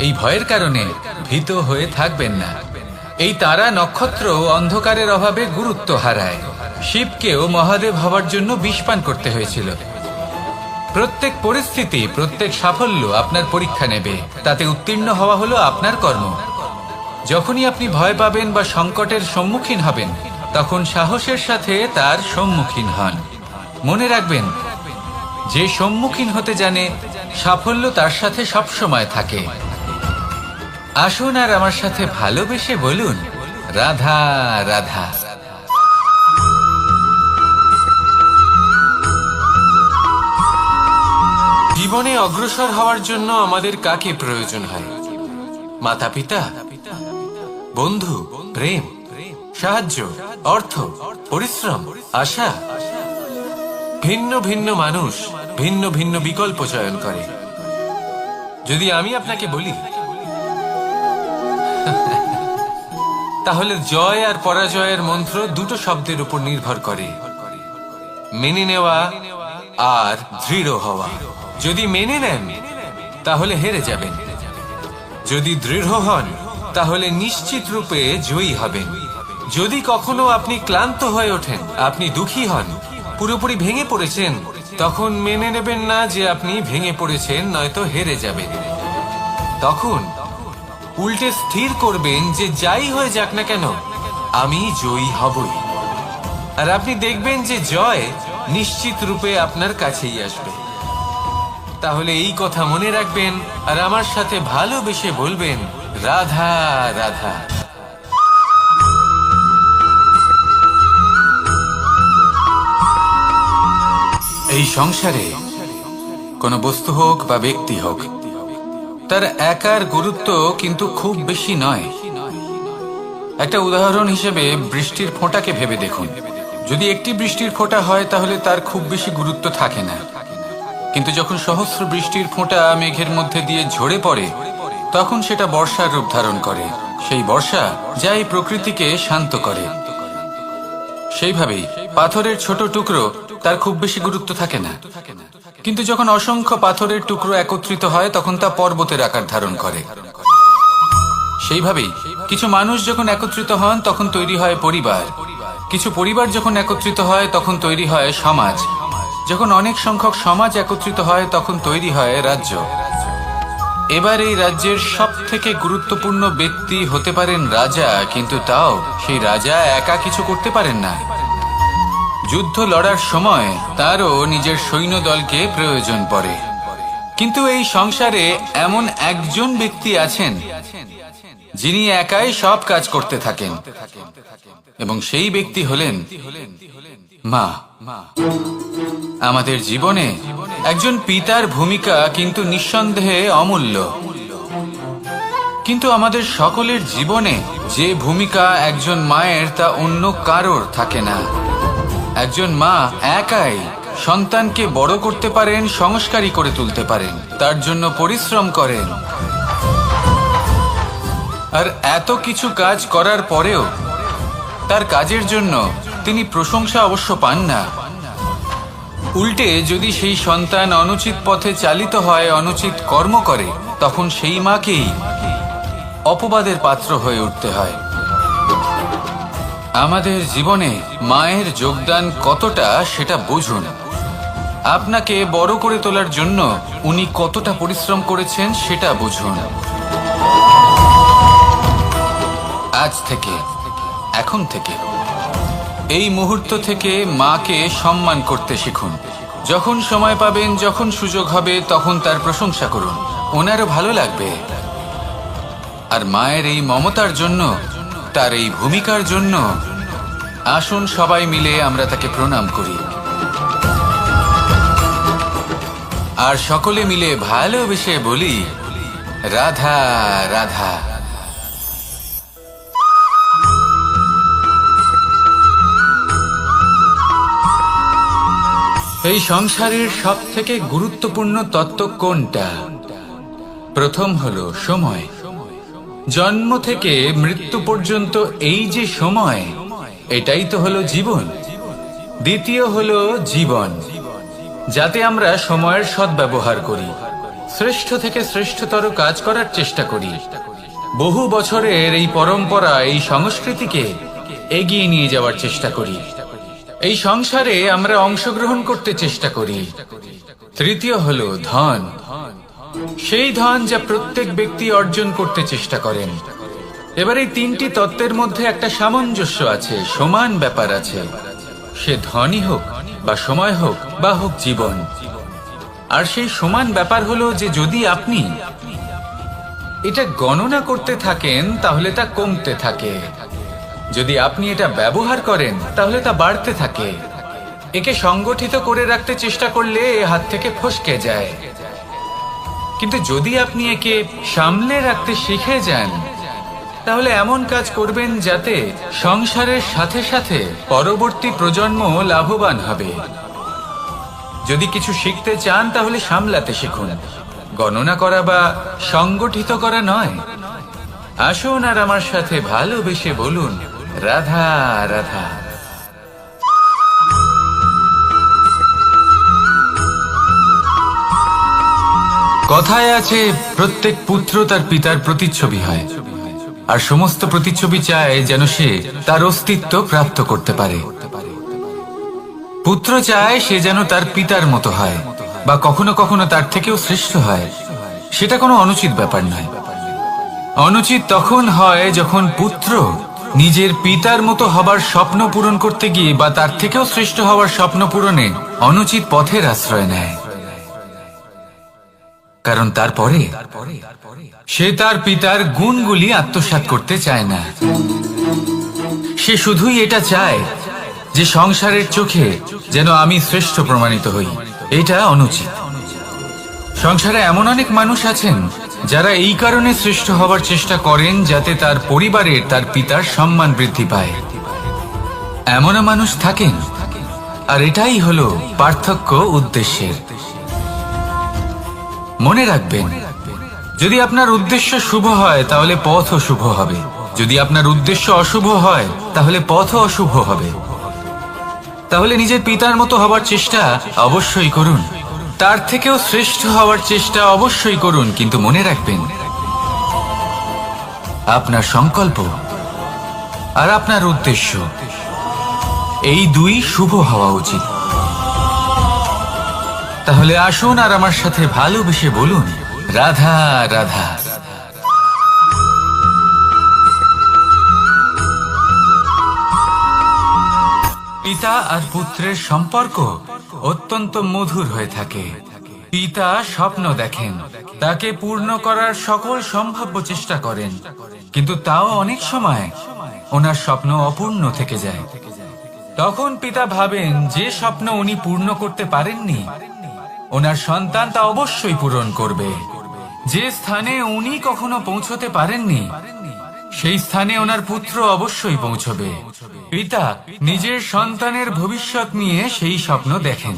এই ভয়ের কারণে ভীত হয়ে থাকবেন না। এই তারা নক্ষত্র অন্ধকারের অভাবে গুরুত্ব হারায়। শিবকেও মহাদেব হওয়ার জন্য বিষপান করতে হয়েছিল। প্রত্যেক পরিস্থিতি, প্রত্যেক সাফল্য আপনার পরীক্ষা নেবে, তাতে উত্তীর্ণ হওয়া হলো আপনার কর্ম। যখনই আপনি ভয় পাবেন বা সংকটের সম্মুখীন হবেন, তখন সাহসের সাথে তার সম্মুখীন হন। মনে রাখবেন, যে সম্মুখীন হতে জানে সাফল্য তার সাথে সবসময় থাকে। আসুন আর আমার সাথে ভালোবেসে বলুন, রাধা রাধা।
জীবনে অগ্রসর হওয়ার জন্য আমাদের কাকে প্রয়োজন হয়? মাতা পিতা, বন্ধু, প্রেম, সাহায্য, অর্থ, পরিশ্রম, আশা। ভিন্ন ভিন্ন মানুষ ভিন্ন ভিন্ন বিকল্প চয়ন করে। যদি আমি আপনাকে বলি, তাহলে জয় আর পরাজয়ের মন্ত্র দুটো শব্দের উপর নির্ভর করে, মেনে নেওয়া আর দৃঢ় হওয়া। যদি মেনে নেন তাহলে হেরে যাবেন, যদি দৃঢ় হন তাহলে নিশ্চিত রূপে জয়ী হবেন। যদি কখনো আপনি ক্লান্ত হয়ে ওঠেন, আপনি দুঃখী হন, পুরোপুরি ভেঙে পড়েছেন, তখন মেনে নেবেন না যে আপনি ভেঙে পড়েছেন, নয়তো হেরে যাবেন। তখন উল্টে স্থির করবেন যে যাই হয়ে যাক না কেন, আমি জয়ী হবই। আর আপনি দেখবেন যে জয় নিশ্চিত রূপে আপনার কাছেই আসবে। তাহলে এই কথা মনে রাখবেন আর আমার সাথে ভালোবেসে বলবেন, রাধা রাধা।
এই সংসারে কোনো বস্তু হোক বা ব্যক্তি হোক, তার একার গুরুত্ব কিন্তু খুব বেশি নয়। একটা উদাহরণ হিসেবে বৃষ্টির ফোঁটাকে ভেবে দেখুন। যদি একটি বৃষ্টির ফোঁটা হয় তাহলে তার খুব বেশি গুরুত্ব থাকে না, কিন্তু যখন সহস্র বৃষ্টির ফোঁটা মেঘের মধ্যে দিয়ে ঝরে পড়ে, তখন সেটা বর্ষার রূপ ধারণ করে। সেই বর্ষা যা এই প্রকৃতিকে শান্ত করে। সেইভাবেই পাথরের ছোট টুকরো, তার খুব বেশি গুরুত্ব থাকে না, কিন্তু যখন অসংখ্য পাথরের টুকরো একত্রিত হয় তখন তা পর্বতের আকার ধারণ করে। সেইভাবেই কিছু মানুষ যখন একত্রিত হন তখন তৈরি হয় পরিবার, কিছু পরিবার যখন একত্রিত হয় তখন তৈরি হয় সমাজ, যখন অনেক সংখ্যক সমাজ একত্রিত হয় তখন তৈরি হয় রাজ্য। এবার এই রাজ্যের সব থেকে গুরুত্বপূর্ণ ব্যক্তি হতে পারেন রাজা, কিন্তু তাও সেই রাজা একা কিছু করতে পারেন না। যুদ্ধ লড়ার সময় তারও নিজের সৈন্যদলকে প্রয়োজন পড়ে। কিন্তু এই সংসারে এমন একজন ব্যক্তি আছেন যিনি একাই সব কাজ করতে থাকেন, এবং সেই ব্যক্তি হলেন মা। আমাদের জীবনে একজন পিতার ভূমিকা কিন্তু নিঃসন্দেহে অমূল্য, কিন্তু আমাদের সকলের জীবনে যে ভূমিকা একজন মায়ের তা অন্য কারোর থাকে না। একজন মা একাই সন্তানকে বড় করতে পারেন, সংস্কারী করে তুলতে পারেন, তার জন্য পরিশ্রম করেন। আর এত কিছু কাজ করার পরেও তার কাজের জন্য তিনি প্রশংসা অবশ্য পান না। উল্টে যদি সেই সন্তান অনুচিত পথে চালিত হয়, অনুচিত কর্ম করে, তখন সেই মাকেই অপবাদের পাত্র হয়ে উঠতে হয়। আমাদের জীবনে মায়ের যোগদান কতটা সেটা বুঝুন। আপনাকে বড় করে তোলার জন্য উনি কতটা পরিশ্রম করেছেন সেটা বুঝুন। আজ থেকে, এখন থেকে, এই মুহূর্ত থেকে মাকে সম্মান করতে শিখুন। যখন সময় পাবেন, যখন সুযোগ হবে, তখন তার প্রশংসা করুন, ওনারও ভালো লাগবে। আর মায়ের এই মমতার জন্য, তার এই ভূমিকার জন্য আসুন সবাই মিলে আমরা তাকে প্রণাম করি, আর সকলে মিলে ভালোবেসে বলি, রাধা রাধা। এই সংসারের সব থেকে গুরুত্বপূর্ণ তত্ত্ব কোনটা? প্রথম হলো সময়। জন্ম থেকে মৃত্যু পর্যন্ত এই যে সময়, এটাই তো হলো জীবন। দ্বিতীয় হলো জীবন, যাতে আমরা সময়ের সদ্ব্যবহার করি, শ্রেষ্ঠ থেকে শ্রেষ্ঠতর কাজ করার চেষ্টা করি। বহু বছরের এই পরম্পরা, এই সংস্কৃতিকে এগিয়ে নিয়ে যাওয়ার চেষ্টা করি। এই সংসারে আমরা অংশগ্রহণ করতে চেষ্টা করি। তৃতীয় হলো ধন, সেই ধন যা প্রত্যেক ব্যক্তি অর্জন করতে চেষ্টা করেন। এবার এই তিনটি তত্ত্বের মধ্যে একটা সামঞ্জস্য আছে, সমান ব্যাপার আছে। সে ধনই হোক বা সময় হোক বা হোক জীবন। আর সেই সমান ব্যাপার হলো যে যদি আপনি এটা গণনা করতে থাকেন তাহলে তা কমতে থাকে, যদি আপনি এটা ব্যবহার করেন তাহলে তা বাড়তে থাকে। একে সংগঠিত করে রাখতে চেষ্টা করলে এ হাত থেকে ফসকে যায়, কিন্তু যদি আপনি একে সামলে রাখতে শিখে যান তাহলে এমন কাজ করবেন যাতে সংসারের সাথে সাথে পরবর্তী প্রজন্ম লাভবান হবে। যদি কিছু শিখতে চান তাহলে সামলাতে শিখুন, গণনা করা বা সংগঠিত করা নয়। আসুন আর আমার সাথে ভালোবেসে বলুন, রাধা রাধা। কথায় আছে, প্রত্যেক পুত্র তার পিতার প্রতিচ্ছবি হয়, আর সমস্ত প্রতিচ্ছবি চায় যেন সে তার অস্তিত্ব প্রাপ্ত করতে পারে। পুত্র চায় সে যেন তার পিতার মতো হয় বা কখনো কখনো তার থেকেও শ্রেষ্ঠ হয়। সেটা কোনো অনুচিত ব্যাপার নয়। অনুচিত তখন হয় যখন পুত্র নিজের পিতার মতো হবার স্বপ্ন পূরণ করতে গিয়ে বা তার থেকেও শ্রেষ্ঠ হওয়ার স্বপ্ন পূরণে অনুচিত পথের আশ্রয় নেয়। কারণ তারপরে সে তার পিতার গুণগুলি আত্মসাৎ করতে চায় না। সে শুধুই এটা চায় যে সংসারের চোখে যেন আমি শ্রেষ্ঠ প্রমাণিত হই। এটা অনুচিত। সংসারে এমন অনেক মানুষ আছেন যারা এই কারণে শ্রেষ্ঠ হবার চেষ্টা করেন যাতে তার পরিবারের, তার পিতার সম্মান বৃদ্ধি পায়। এমনও মানুষ থাকেন, আর এটাই হলো পার্থক্য উদ্দেশ্যের। মনে রাখবেন, যদি আপনার উদ্দেশ্য শুভ হয় তাহলে পথও শুভ হবে, যদি আপনার উদ্দেশ্য অশুভ হয় তাহলে পথও অশুভ হবে। তাহলে নিজের পিতার মতো হবার চেষ্টা অবশ্যই করুন, তার থেকেও শ্রেষ্ঠ হওয়ার চেষ্টা অবশ্যই করুন, কিন্তু মনে রাখবেন আপনার সংকল্প আর আপনার উদ্দেশ্য এই দুই শুভ হওয়া উচিত। তাহলে আসুন আর আমার সাথে ভালোবেসে বলুন, রাধা রাধা। পিতা আর পুত্রের সম্পর্ক অত্যন্ত মধুর হয়ে থাকে। পিতা স্বপ্ন দেখেন, তাকে পূর্ণ করার সকল সম্ভাব্য চেষ্টা করেন, কিন্তু তাও অনেক সময় ওনার স্বপ্ন অপূর্ণ থেকে যায়। তখন পিতা ভাবেন যে স্বপ্ন উনি পূর্ণ করতে পারেননি ওনার সন্তান তা অবশ্যই পূরণ করবে। যে স্থানে উনি কখনো পৌঁছতে পারেননি সেই স্থানে ওনার পুত্র অবশ্যই পৌঁছবে। পিতা নিজের সন্তানের ভবিষ্যৎ নিয়ে সেই স্বপ্ন দেখেন,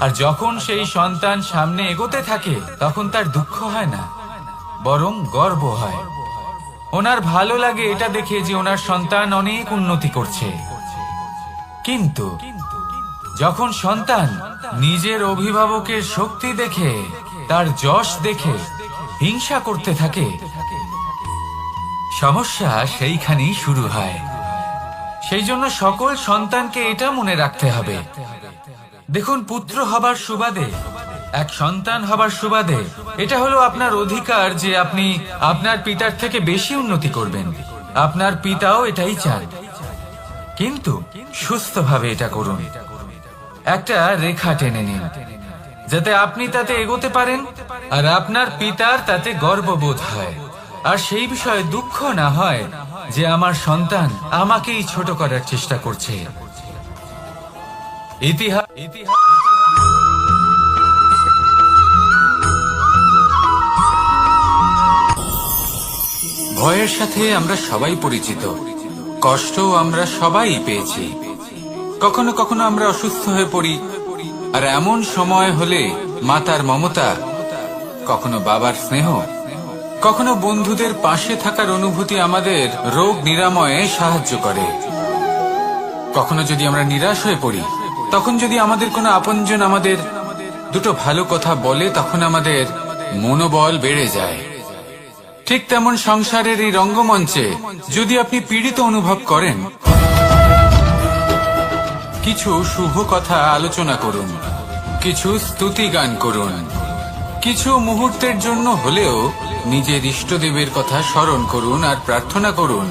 আর যখন সেই সন্তান সামনে এগোতে থাকে তখন তার দুঃখ হয় না, বরং গর্ব হয়। ওনার ভালো লাগে এটা দেখে যে ওনার সন্তান অনেক উন্নতি করছে। কিন্তু যখন সন্তান নিজের অভিভাবকের শক্তি দেখে, তার যশ দেখে হিংসা করতে থাকে, সমস্যা সেইখানেই শুরু হয়। সেই জন্য সকল সন্তানকে এটা মনে রাখতে হবে, দেখুন, পুত্র হবার সুবাদে, এক সন্তান হবার সুবাদে এটা হলো আপনার অধিকার যে আপনি আপনার পিতার থেকে বেশি উন্নতি করবেন। আপনার পিতাও এটাই চান, কিন্তু সুস্থভাবে এটা করুন। একটা রেখা টেনে নিন যাতে আপনি তাতে এগোতে পারেন আর আপনার পিতার তাতে গর্ববোধ হয়, আর সেই বিষয়ে দুঃখ না হয় যে আমার সন্তান আমাকেই ছোট করার চেষ্টা করছে। ইতিহাস ভয়ের সাথে আমরা সবাই পরিচিত, কষ্টও আমরা সবাই পেয়েছি। কখনো কখনো আমরা অসুস্থ হয়ে পড়ি, আর এমন সময় হলে মাতার মমতা, কখনো বাবার স্নেহ,
কখনো বন্ধুদের পাশে থাকার অনুভূতি আমাদের রোগ নিরাময়ে সাহায্য করে। কখনো যদি আমরা নিরাশ হয়ে পড়ি, তখন যদি আমাদের কোনো আপনজন আমাদের দুটো ভালো কথা বলে, তখন আমাদের মনোবল বেড়ে যায়। ঠিক তেমন সংসারের এই রঙ্গমঞ্চে যদি আপনি পীড়িত অনুভব করেন, কিছু শুভ কথা আলোচনা করুন, কিছু স্তুতি গান করুন, কিছু মুহূর্তের জন্য হলেও নিজের ইষ্টদেবের কথা স্মরণ করুন আর প্রার্থনা করুন।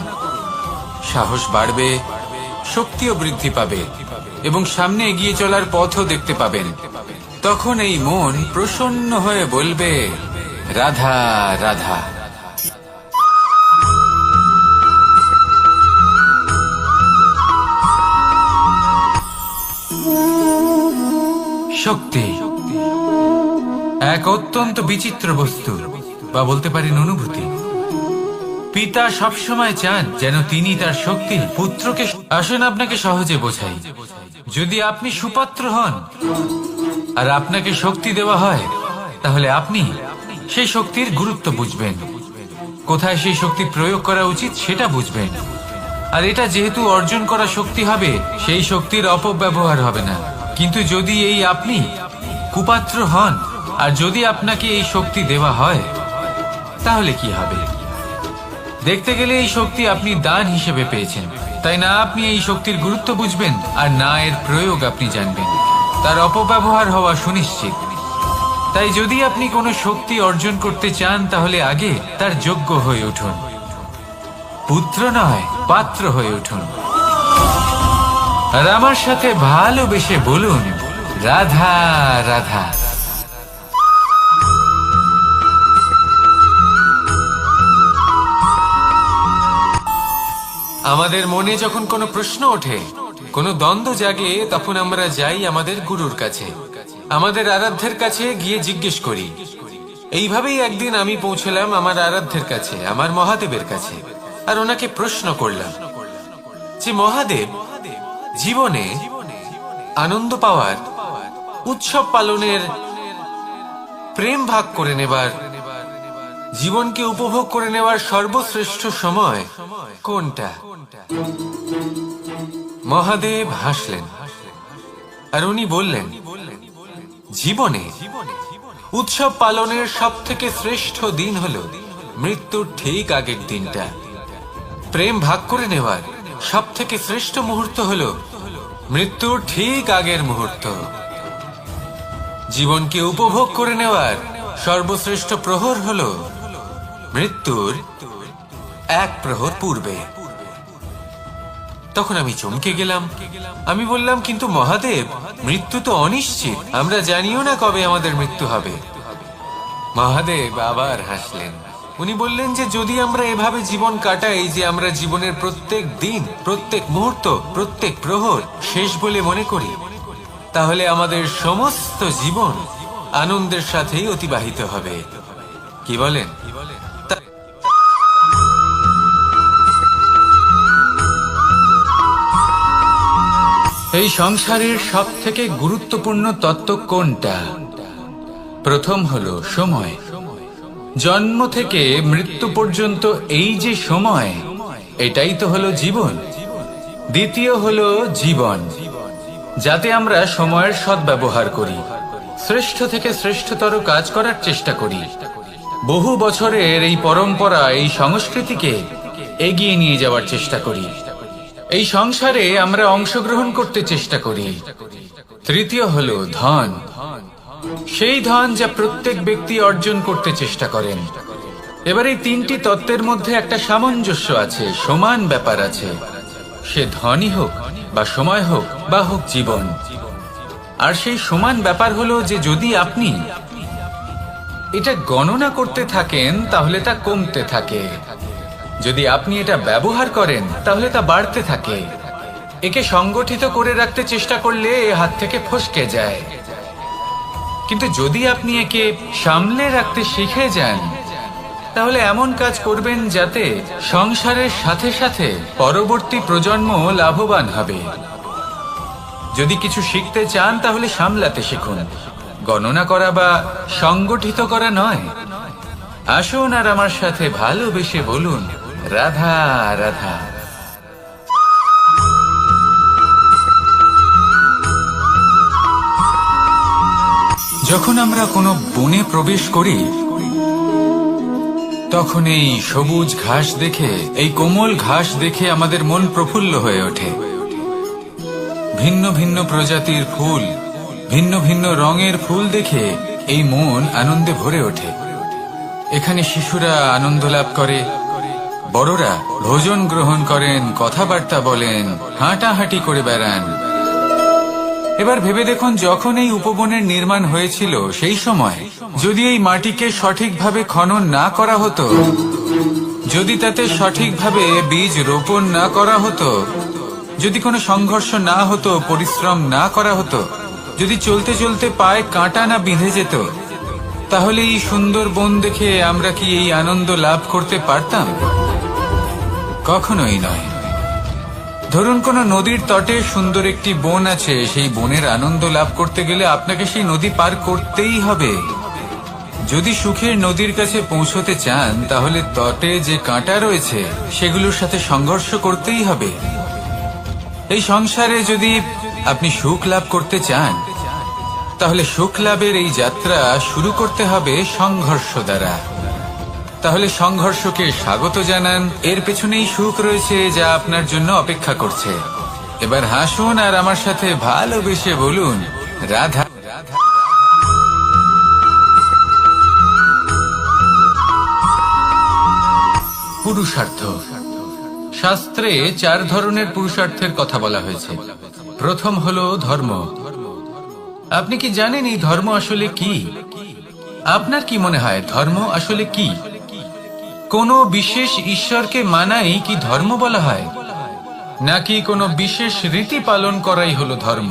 সাহস বাড়বে, শক্তিও বৃদ্ধি পাবে এবং সামনে এগিয়ে চলার পথও দেখতে পাবেন। তখন এই মন প্রসন্ন হয়ে বলবে, রাধা রাধা। শক্তি এক অত্যন্ত বিচিত্র বস্তু, বা বলতে পারেন অনুভূতি। পিতা সবসময় চান যেন তিনি তার শক্তি পুত্রকে। আসুন আপনাকে সহজে বোঝাই। যদি আপনি সুপাত্র হন আর আপনাকে শক্তি দেওয়া হয়, তাহলে আপনি সেই শক্তির গুরুত্ব বুঝবেন, কোথায় সেই শক্তি প্রয়োগ করা উচিত সেটা বুঝবেন। আর এটা যেহেতু অর্জন করা শক্তি হবে, সেই শক্তির অপব্যবহার হবে না। কিন্তু যদি এই আপনি কুপাত্র হন আর যদি আপনাকে এই শক্তি দেওয়া হয়, তাহলে কি হবে? দেখতে গেলে এই শক্তি আপনি দান হিসেবে পেয়েছেন, তাই না আপনি এই শক্তির গুরুত্ব বুঝবেন আর না এর প্রয়োগ আপনি জানবেন। তার অপব্যবহার হওয়া সুনিশ্চিত। তাই যদি আপনি কোনো শক্তি অর্জন করতে চান, তাহলে আগে তার যোগ্য হয়ে উঠুন। পুত্র নয়, পাত্র হয়ে উঠুন। আর আমার সাথে ভালোবেসে বলুন, রাধা রাধা। আমাদের মনে যখন কোনো প্রশ্ন ওঠে, কোনো দ্বন্দ্ব জাগে, তখন আমরা যাই আমাদের গুরুর কাছে, আমাদের আরাধ্যের কাছে গিয়ে জিজ্ঞেস করি। এইভাবেই একদিন আমি পৌঁছলাম আমার আরাধ্যের কাছে, আমার মহাদেবের কাছে, আর ওনাকে প্রশ্ন করলাম যে মহাদেব, জীবনে আনন্দ পাওয়ার, উৎসব পালনের, প্রেম ভাগ করে নেবার, জীবনকে উপভোগ করে নেওয়ার সর্বশ্রেষ্ঠ সময় কোনটা? মহাদেব হাসলেন আর উনি বললেন, জীবনে উৎসব পালনের সব থেকে শ্রেষ্ঠ দিন হলো মৃত্যুর ঠিক আগের দিনটা। প্রেম ভাগ করে নেওয়ার সব থেকে শ্রেষ্ঠ মুহূর্ত হলো মৃত্যুর ঠিক আগের মুহূর্ত। জীবনকে উপভোগ করে নেওয়ার সর্বশ্রেষ্ঠ প্রহর হলো মৃত্যুর এক প্রহর পূর্বে। তখন আমি চমকে গেলাম। আমি বললাম, কিন্তু মহাদেব, মৃত্যু তো অনিশ্চিত, আমরা জানিও না কবে আমাদের মৃত্যু হবে। মহাদেব আবার হাসলেন। উনি বললেন যে যদি আমরা এভাবে জীবন কাটাই যে আমরা জীবনের প্রত্যেক দিন, প্রত্যেক মুহূর্ত, প্রত্যেক প্রহর শেষ বলে মনে করি, তাহলে আমাদের সমস্ত জীবন আনন্দের সাথেই অতিবাহিত হবে। কি বলেন?
এই সংসারের সব থেকে গুরুত্বপূর্ণ তত্ত্ব কোনটা? প্রথম হলো সময়। জন্ম থেকে মৃত্যু পর্যন্ত এই যে সময়, এটাই তো হলো জীবন। দ্বিতীয় হলো জীবন, যাতে আমরা সময়ের সদ্ব্যবহার করি, শ্রেষ্ঠ থেকে শ্রেষ্ঠতর কাজ করার চেষ্টা করি। বহু বছরের এই পরম্পরা, এই সংস্কৃতিকে এগিয়ে নিয়ে যাওয়ার চেষ্টা করি। এই সংসারে আমরা অংশগ্রহণ করতে চেষ্টা করি। তৃতীয় হলো ধন, সেই ধন যা প্রত্যেক ব্যক্তি অর্জন করতে চেষ্টা করেন। এবার এই তিনটি তত্ত্বের মধ্যে একটা সামঞ্জস্য আছে, সমান ব্যাপার আছে। সে ধনই হোক বা সময় হোক বা হোক জীবন। আর সেই সমান ব্যাপার হলো যে যদি আপনি এটা গণনা করতে থাকেন, তাহলে তা কমতে থাকে। যদি আপনি এটা ব্যবহার করেন, তাহলে তা বাড়তে থাকে। একে সংগঠিত করে রাখতে চেষ্টা করলে এ হাত থেকে ফসকে যায়। কিন্তু যদি আপনি একে সামলে রাখতে শিখে যান, তাহলে এমন কাজ করবেন যাতে সংসারের সাথে সাথে পরবর্তী প্রজন্ম লাভবান হবে। যদি কিছু শিখতে চান, তাহলে সামলাতে শিখুন, গণনা করা বা সংগঠিত করা নয়। আসুন আর আমার সাথে ভালোবেসে বলুন, রাধা রাধা। যখন আমরা কোনো বনে প্রবেশ করি, তখন এই সবুজ ঘাস দেখে, এই কোমল ঘাস দেখে আমাদের মন প্রফুল্ল হয়ে ওঠে। ভিন্ন ভিন্ন প্রজাতির ফুল, ভিন্ন ভিন্ন রঙের ফুল দেখে এই মন আনন্দে ভরে ওঠে। এখানে শিশুরা আনন্দ লাভ করে, বড়রা ভোজন গ্রহণ করেন, কথাবার্তা বলেন, হাঁটাহাঁটি করে বেড়ান। এবার ভেবে দেখুন, যখন এই উপবনের নির্মাণ হয়েছিল সেই সময় যদি এই মাটিকে সঠিকভাবে খনন না করা হতো, যদি তাতে সঠিকভাবে বীজ রোপণ না করা হতো, যদি কোনো সংঘর্ষ না হতো, পরিশ্রম না করা হতো, যদি চলতে চলতে পায়ে কাঁটা না বিঁধে যেত, তাহলে এই সুন্দর বন দেখে আমরা কি এই আনন্দ লাভ করতে পারতাম? কখনোই নয়। ধরুন কোন নদীর তটে সুন্দর একটি বন আছে, সেই বনের আনন্দ লাভ করতে গেলে আপনাকে সেই নদী পার করতেই হবে। যদি সুখের নদীর কাছে পৌঁছতে চান, তাহলে তটে যে কাঁটা রয়েছে সেগুলোর সাথে সংঘর্ষ করতেই হবে। এই সংসারে যদি আপনি সুখ লাভ করতে চান, তাহলে সুখ লাভের এই যাত্রা শুরু করতে হবে সংঘর্ষ দ্বারা। তাহলে সংঘর্ষকে স্বাগত জানান, এর পেছনেই সুখ রয়েছে যা আপনার জন্য অপেক্ষা করছে। এবার হাসুন আর আমার সাথে ভালোবেসে বলুন, রাধা রাধা। পুরুষার্থ। শাস্ত্রে 4 ধরনের পুরুষার্থের কথা বলা হয়েছে। প্রথম হলো ধর্ম। আপনি কি জানেন এই ধর্ম আসলে কি? আপনার কি মনে হয় ধর্ম আসলে কি? কোনো বিশেষ ঈশ্বরকে মানাই কি ধর্ম বলা হয়? নাকি কোনো বিশেষ রীতি পালন করাই হলো ধর্ম?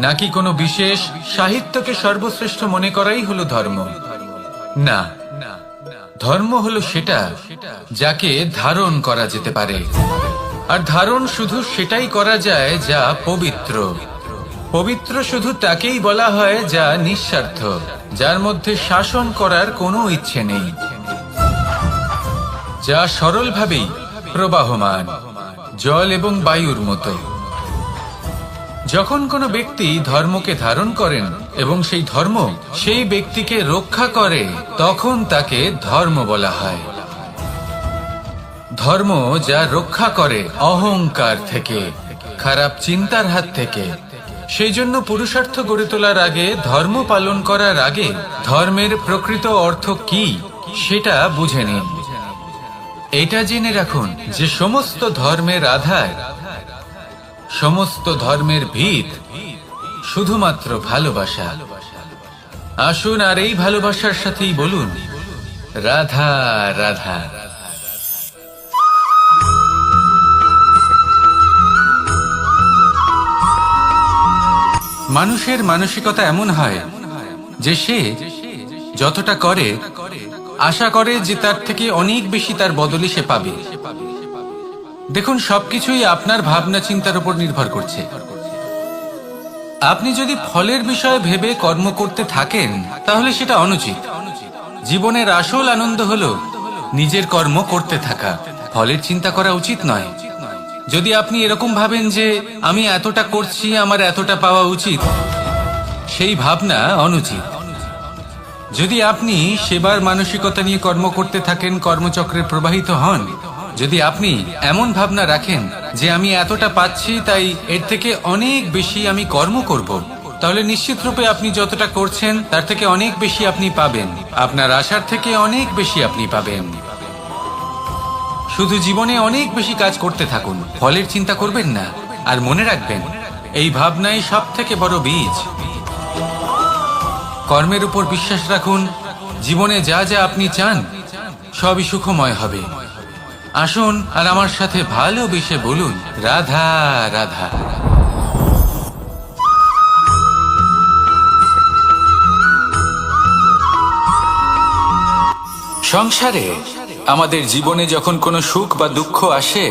নাকি কোনো বিশেষ সাহিত্যকে সর্বশ্রেষ্ঠ মনে করাই হলো ধর্ম? না, ধর্ম হলো সেটা যাকে ধারণ করা যেতে পারে। আর ধারণ শুধু সেটাই করা যায় যা পবিত্র। পবিত্র শুধু তাকেই বলা হয় যা নিঃস্বার্থ, যার মধ্যে শাসন করার কোনো ইচ্ছে নেই, যা সরলভাবেই প্রবাহমান, জল এবং বায়ুর মতো। যখন কোনো ব্যক্তি ধর্মকে ধারণ করেন এবং সেই ধর্ম সেই ব্যক্তিকে রক্ষা করে, তখন তাকে ধর্ম বলা হয়। ধর্ম যা রক্ষা করে অহংকার থেকে, খারাপ চিন্তার হাত থেকে। সেই জন্য পুরুষার্থ গড়ে তোলার আগে, ধর্ম পালন করার আগে ধর্মের প্রকৃত অর্থ কি সেটা বুঝে নিন। এটা জেনে রাখুন যে সমস্ত ধর্মের আধার, সমস্ত ধর্মের ভিত শুধুমাত্র ভালোবাসা। আসুন আর এই ভালোবাসার সাথেই বলুন, রাধা রাধা। মানুষের মানসিকতা এমন হয় যে সে যতটা করে আশা করে যে তার থেকে অনেক বেশি তার বদলে সে পাবে। দেখুন, সবকিছুই আপনার ভাবনা চিন্তার উপর নির্ভর করছে। আপনি যদি ফলের বিষয়ে ভেবে কর্ম করতে থাকেন, তাহলে সেটা অনুচিত। জীবনের আসল আনন্দ হলো নিজের কর্ম করতে থাকা, ফলের চিন্তা করা উচিত নয়। যদি আপনি এরকম ভাবেন যে আমি এতটা করছি, আমার এতটা পাওয়া উচিত, সেই ভাবনা অনুচিত। যদি আপনি সেবার মানসিকতা নিয়ে কর্ম করতে থাকেন, কর্মচক্রে প্রবাহিত হন, যদি আপনি এমন ভাবনা রাখেন যে আমি এতটা পাচ্ছি, তাই এর থেকে অনেক বেশি আমি কর্ম করব, তাহলে নিশ্চিত রূপে আপনি যতটা করছেন তার থেকে অনেক বেশি আপনি পাবেন। আপনার আশার থেকে অনেক বেশি আপনি পাবেন। শুধু জীবনে অনেক বেশি কাজ করতে থাকুন, ফলের চিন্তা করবেন না। আর মনে রাখবেন, এই ভাবনাই সব থেকে বড় বীজ। কর্মের উপর বিশ্বাস রাখুন। জীবনে যা যা আপনি চান সবই সুখময় হবে। আসুন আর আমার সাথে ভালোবেসে বলুন, রাধা রাধা। সংসারে আমাদের জীবনে যখন কোনো সুখ বা দুঃখ আসে,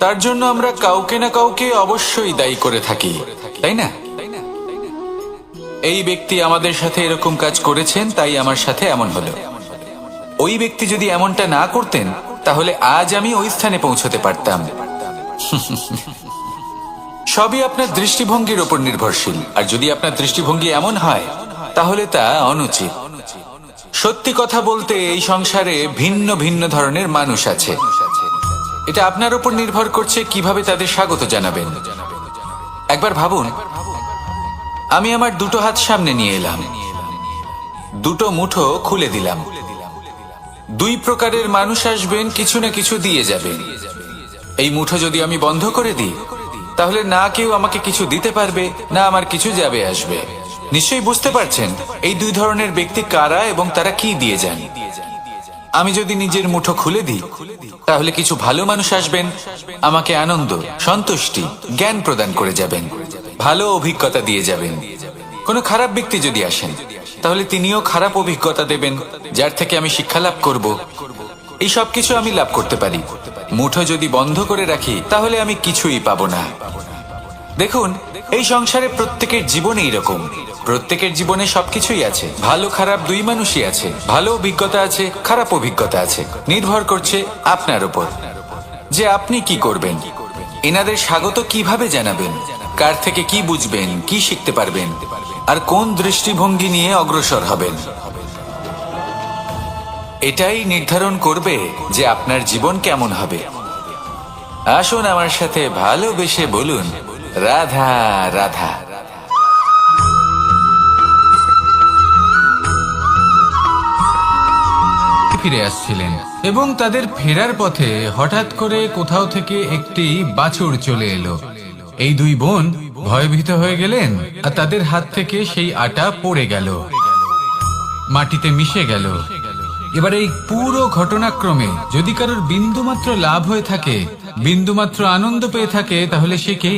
তার জন্য আমরা কাউকে না কাউকে অবশ্যই দায়ী করে থাকি, তাই না? এই ব্যক্তি আমাদের সাথে এরকম কাজ করেছেন, তাই আমার সাথে এমন হলো। ওই ব্যক্তি যদি এমনটা না করতেন তাহলে আজ আমি ওই স্থানে পৌঁছতে পারতাম। সবই আপনার দৃষ্টিভঙ্গির উপর নির্ভরশীল, আর যদি আপনার দৃষ্টিভঙ্গি এমন হয় তাহলে তা অনুচিত। সত্যি কথা বলতে এই সংসারে ভিন্ন ভিন্ন ধরনের মানুষ আছে। এটা আপনার উপর নির্ভর করছে কিভাবে তাদের স্বাগত জানাবেন। একবার ভাবুন, আমি আমার দুটো হাত সামনে নিয়ে এলাম, দুটো মুঠো খুলে দিলাম। দুই প্রকারের মানুষ আসবেন, কিছু না কিছু দিয়ে যাবেন। এই মুঠো যদি আমি বন্ধ করে দিই তাহলে না কেউ আমাকে কিছু দিতে পারবে, না আমার কিছু যাবে আসবে। নিশ্চয়ই বুঝতে পারছেন এই দুই ধরনের ব্যক্তি কারা এবং তারা কি দিয়ে যান। আমি যদি নিজের মুঠো খুলে দিই তাহলে কিছু ভালো মানুষ আসবেন, আমাকে আনন্দ, সন্তুষ্টি, জ্ঞান প্রদান করে যাবেন, ভালো অভিজ্ঞতা দিয়ে যাবেন। কোনো খারাপ ব্যক্তি যদি আসেন তাহলে তিনিও খারাপ অভিজ্ঞতা দেবেন, যার থেকে আমি শিক্ষা লাভ করব। এই সব কিছু আমি লাভ করতে পারি। মুঠো যদি বন্ধ করে রাখি তাহলে আমি কিছুই পাবো না। দেখুন, এই সংসারে প্রত্যেকের জীবনে এইরকম। প্রত্যেকের জীবনে সবকিছুই আছে, ভালো খারাপ দুই মানুষই আছে, ভালো অভিজ্ঞতা আছে, খারাপ অভিজ্ঞতা আছে। নির্ভর করছে আপনার উপর যে আপনি কি করবেন, এনাদের স্বাগত কিভাবে জানাবেন, কার থেকে কি বুঝবেন, কি শিখতে পারবেন, আর কোন দৃষ্টিভঙ্গি নিয়ে অগ্রসর হবেন। এটাই নির্ধারণ করবে যে আপনার জীবন কেমন হবে। আসুন আমার সাথে ভালোবেসে বলুন, রাধা রাধা।
ফিরে আসছিলেন এবং তাদের ফেরার পথে হঠাৎ করে কোথাও থেকে একটি বাছুর চলে এলো। এই দুই বোন ভয়ভীত হয়ে গেলেন আর তাদের হাত থেকে সেই আটা পড়ে গেল, মাটিতে মিশে গেল। এবার এই পুরো ঘটনাক্রমে যদি কারোর বিন্দুমাত্র লাভ হয়ে থাকে, বিন্দুমাত্র আনন্দ পেয়ে থাকে, তাহলে সে কে?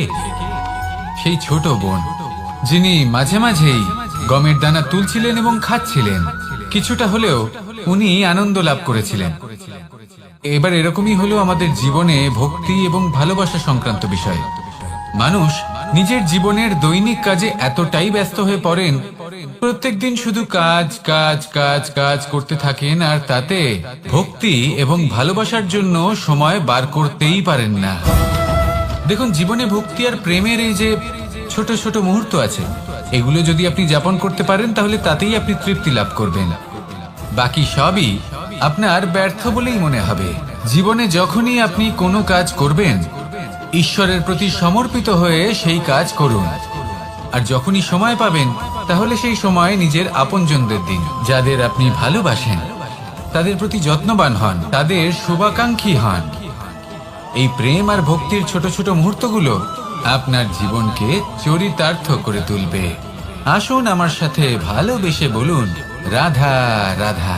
সেই ছোট বোন, যিনি মাঝে মাঝেই গমের দানা তুলছিলেন এবং খাচ্ছিলেন। কিছুটা হলেও উনি আনন্দ লাভ করেছিলেন। এবার এরকমই হলো আমাদের জীবনে ভক্তি এবং ভালোবাসা সংক্রান্ত বিষয়। মানুষ নিজের জীবনের দৈনিক কাজে এতটাই ব্যস্ত হয়ে পড়েন, প্রত্যেকদিন শুধু কাজ কাজ কাজ কাজ করতে থাকেন, আর তাতে ভক্তি এবং ভালোবাসার জন্য সময় বার করতেই পারেন না। দেখুন, জীবনে ভক্তি আর প্রেমের এই যে ছোট ছোট মুহূর্ত আছে, এগুলো যদি আপনি যাপন করতে পারেন তাহলে তাতেই আপনি তৃপ্তি লাভ করবেন। বাকি সবই আপনার ব্যর্থ বলেই মনে হবে। জীবনে যখনই আপনি কোনো কাজ করবেন, ঈশ্বরের প্রতি সমর্পিত হয়ে সেই কাজ করুন। আর যখনই সময় পাবেন তাহলে সেই সময় নিজের আপনজনদের দিন, যাদের আপনি ভালোবাসেন, তাদের প্রতি যত্নবান হন, তাদের শুভাকাঙ্ক্ষী হন। এই প্রেম আর ভক্তির ছোট ছোট মুহূর্তগুলো আপনার জীবনকে চরিতার্থ করে তুলবে। আসুন আমার সাথে ভালোবেসে বলুন, রাধা রাধা।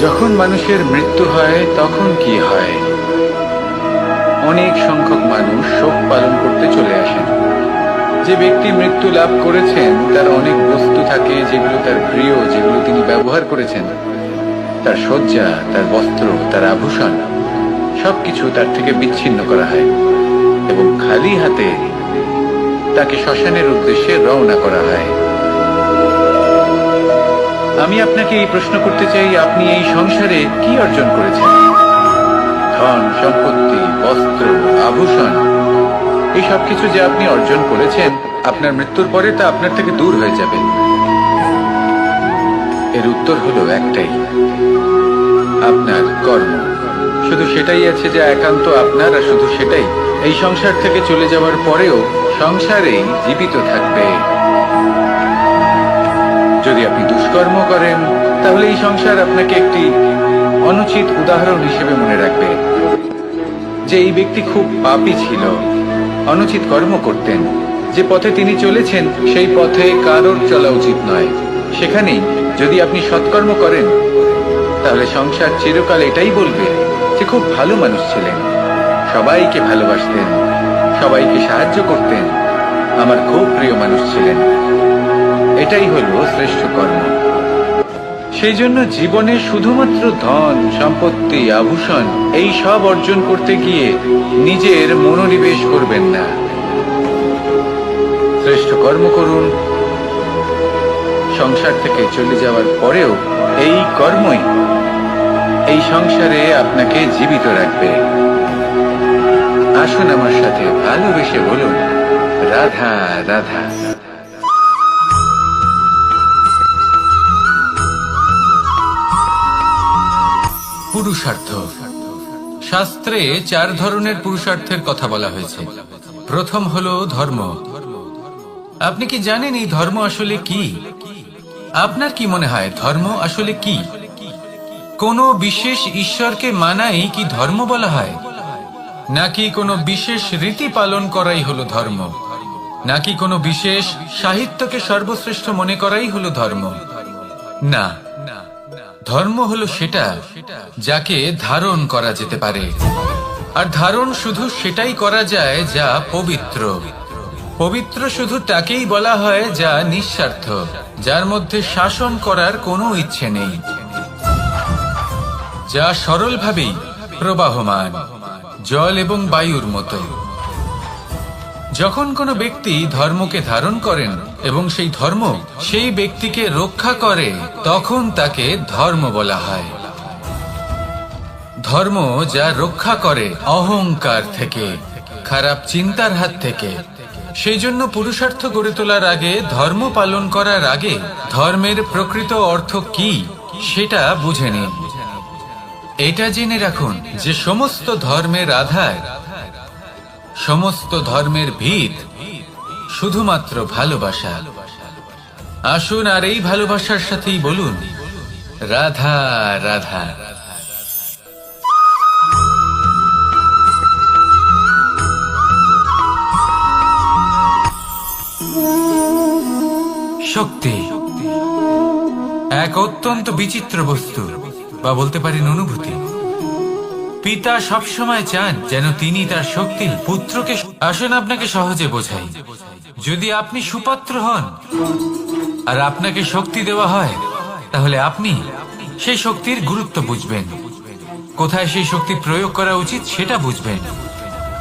যখন মানুষের মৃত্যু হয় তখন কি হয়? অনেক সংখ্যক মানুষ শোক পালন করতে চলে আসেন। যে ব্যক্তি মৃত্যু লাভ করেছেন তার অনেক বস্তু থাকে যেগুলো তার প্রিয়, যেগুলো তিনি ব্যবহার করেছেন। তার শয্যা, তার বস্ত্র, তার আভূষণ সবকিছু তার থেকে বিচ্ছিন্ন করা হয় এবং খালি হাতে তাকে শ্মশানের উদ্দেশ্যে রওনা করা হয়। আমি আপনাকে এই প্রশ্ন করতে চাই, আপনি এই সংসারে কি অর্জন করেছেন? ধন সম্পত্তি, বস্ত্র, আভূষণ, এই সবকিছু যে আপনি অর্জন করেছেন, আপনার মৃত্যুর পরে তা আপনার থেকে দূর হয়ে যাবে। এর উত্তর হলো একটাই, আপনার কর্ম। শুধু সেটাই আছে যা একান্ত আপনার, আর শুধু সেটাই এই সংসার থেকে চলে যাওয়ার পরেও সংসারেই জীবিত থাকবে। যদি আপনি দুষ্কর্ম করেন তাহলে এই সংসার আপনাকে একটি অনুচিত উদাহরণ হিসেবে মনে রাখবে যে এই ব্যক্তি খুব পাপী ছিল, অনুচিত কর্ম করতেন। যে পথে তিনি চলেছেন সেই পথে কারোর চলা উচিত নয়। সেখানেই যদি আপনি সৎকর্ম করেন তাহলে সংসার চিরকাল এটাই বলবে যে খুব ভালো মানুষ ছিলেন, সবাইকে ভালোবাসতেন, সবাইকে সাহায্য করতেন, আমার খুব প্রিয় মানুষ ছিলেন। এটাই হলো শ্রেষ্ঠ কর্ম। সেই জন্য জীবনে শুধুমাত্র ধন সম্পত্তি, আভূষণ এই সব অর্জন করতে গিয়ে নিজের মনোনিবেশ করবেন না। শ্রেষ্ঠ কর্ম করুন। সংসার থেকে চলে যাওয়ার পরেও এই কর্মই এই সংসারে আপনাকে জীবিত রাখবে। আসুন আমার সাথে ভালোবেসে বলুন, রাধা রাধা।
পুরুষার্থ। শাস্ত্রে 4 ধরনের পুরুষার্থের কথা বলা হয়েছে। প্রথম হলো ধর্ম। আপনি কি জানেন এই ধর্ম আসলে কি? আপনার কি মনে হয় ধর্ম আসলে কি? কোনো বিশেষ ঈশ্বরকে মানাই কি ধর্ম বলা হয়, নাকি কোনো বিশেষ রীতি পালন করাই হলো ধর্ম, নাকি কোনো বিশেষ সাহিত্যকে সর্বশ্রেষ্ঠ মনে করাই হলো ধর্ম? না, ধর্ম হলো সেটা যাকে ধারণ করা যেতে পারে, আর ধারণ শুধু সেটাই করা যায় যা পবিত্র। পবিত্র শুধু তাকেই বলা হয় যা নিঃস্বার্থ, যার মধ্যে শাসন করার কোনো ইচ্ছে নেই, যা সরলভাবেই প্রবাহমান, জল এবং বায়ুর মতো। যখন কোনো ব্যক্তি ধর্মকে ধারণ করেন এবং সেই ধর্ম সেই ব্যক্তিকে রক্ষা করে, তখন তাকে ধর্ম বলা হয়। ধর্ম যা রক্ষা করে অহংকার থেকে, খারাপ চিন্তার হাত থেকে। সেই জন্য পুরুষার্থ গড়ে তোলার আগে, ধর্ম পালন করার আগে ধর্মের প্রকৃত অর্থ কি সেটা বুঝে নিন। এটা জেনে রাখুন যে সমস্ত ধর্মের আধার, সমস্ত ধর্মের ভিত শুধুমাত্র ভালোবাসা। আসুন আর এই ভালোবাসার সাথেই বলুন, রাধা রাধা। শক্তি এক অত্যন্ত বিচিত্র বস্তু, বা বলতে পারেন অনুভূতি। পিতা সবসময় চান যেন তিনি তার শক্তি পুত্রকে। আসুন আপনাকে সহজে বোঝাই। যদি আপনি সুপাত্র হন আর আপনাকে শক্তি দেওয়া হয়, তাহলে আপনি সেই শক্তির গুরুত্ব বুঝবেন, কোথায় সেই শক্তি প্রয়োগ করা উচিত সেটা বুঝবেন।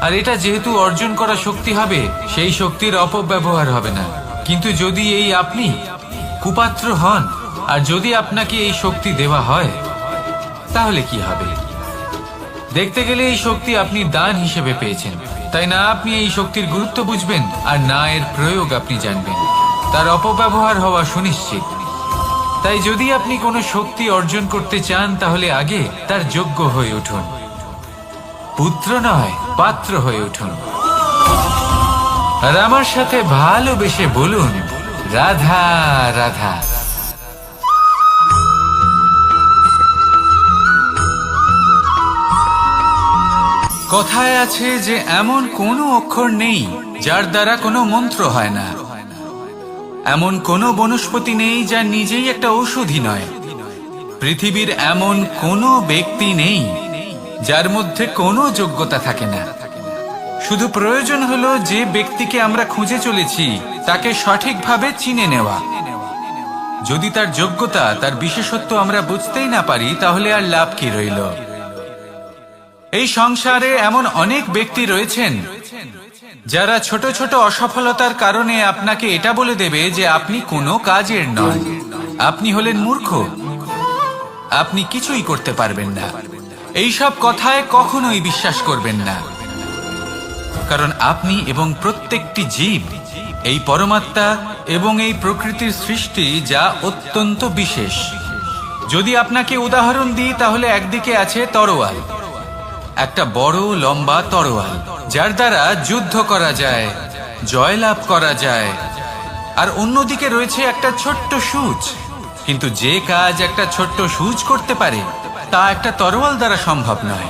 আর এটা যেহেতু অর্জন করা শক্তি হবে, সেই শক্তির অপব্যবহার হবে না। কিন্তু যদি এই আপনি কুপাত্র হন আর যদি আপনাকে এই শক্তি দেওয়া হয়, তাহলে কি হবে? দেখতে গেলে এই শক্তি আপনি দান হিসেবে পেয়েছেন, তাই না আপনি এই শক্তির গুরুত্ব বুঝবেন, আর না এর প্রয়োগ আপনি জানবেন। তার অপব্যবহার হওয়া সুনিশ্চিত। তাই যদি আপনি কোনো শক্তি অর্জন করতে চান, তাহলে আগে তার যোগ্য হয়ে উঠুন। পুত্র নয়, পাত্র হয়ে উঠুন। আর আমার সাথে ভালোবেসে বলুন, রাধা রাধা। কথায় আছে যে এমন কোনো অক্ষর নেই যার দ্বারা কোনো মন্ত্র হয় না। এমন কোনো বনস্পতি নেই যা নিজেই একটা ঔষধি নয়। পৃথিবীর এমন কোনো ব্যক্তি নেই যার মধ্যে কোনো যোগ্যতা থাকে না। শুধু প্রয়োজন হলো যে ব্যক্তিকে আমরা খুঁজে চলেছি তাকে সঠিকভাবে চিনে নেওয়া। যদি তার যোগ্যতা, তার বিশেষত্ব আমরা বুঝতেই না পারি, তাহলে আর লাভ কি রইল? এই সংসারে এমন অনেক ব্যক্তি রয়েছেন যারা ছোট ছোট অসফলতার কারণে আপনাকে এটা বলে দেবে যে আপনি কোনো কাজের নন, আপনি হলেন মূর্খ, আপনি কিছুই করতে পারবেন না। এইসব কথায় কখনোই বিশ্বাস করবেন না, কারণ আপনি এবং প্রত্যেকটি জীব এই পরমাত্মা এবং এই প্রকৃতির সৃষ্টি, যা অত্যন্ত বিশেষ। যদি আপনাকে উদাহরণ দিই, তাহলে একদিকে আছে তরোয়াল, একটা বড় লম্বা তরোয়াল, যার দ্বারা যুদ্ধ করা যায়, জয়লাভ করা যায়। আর অন্যদিকে রয়েছে একটা ছোট্ট সূচ। কিন্তু যে কাজ একটা ছোট্ট সূচ করতে পারে, তা একটা তরোয়াল দ্বারা সম্ভব নয়।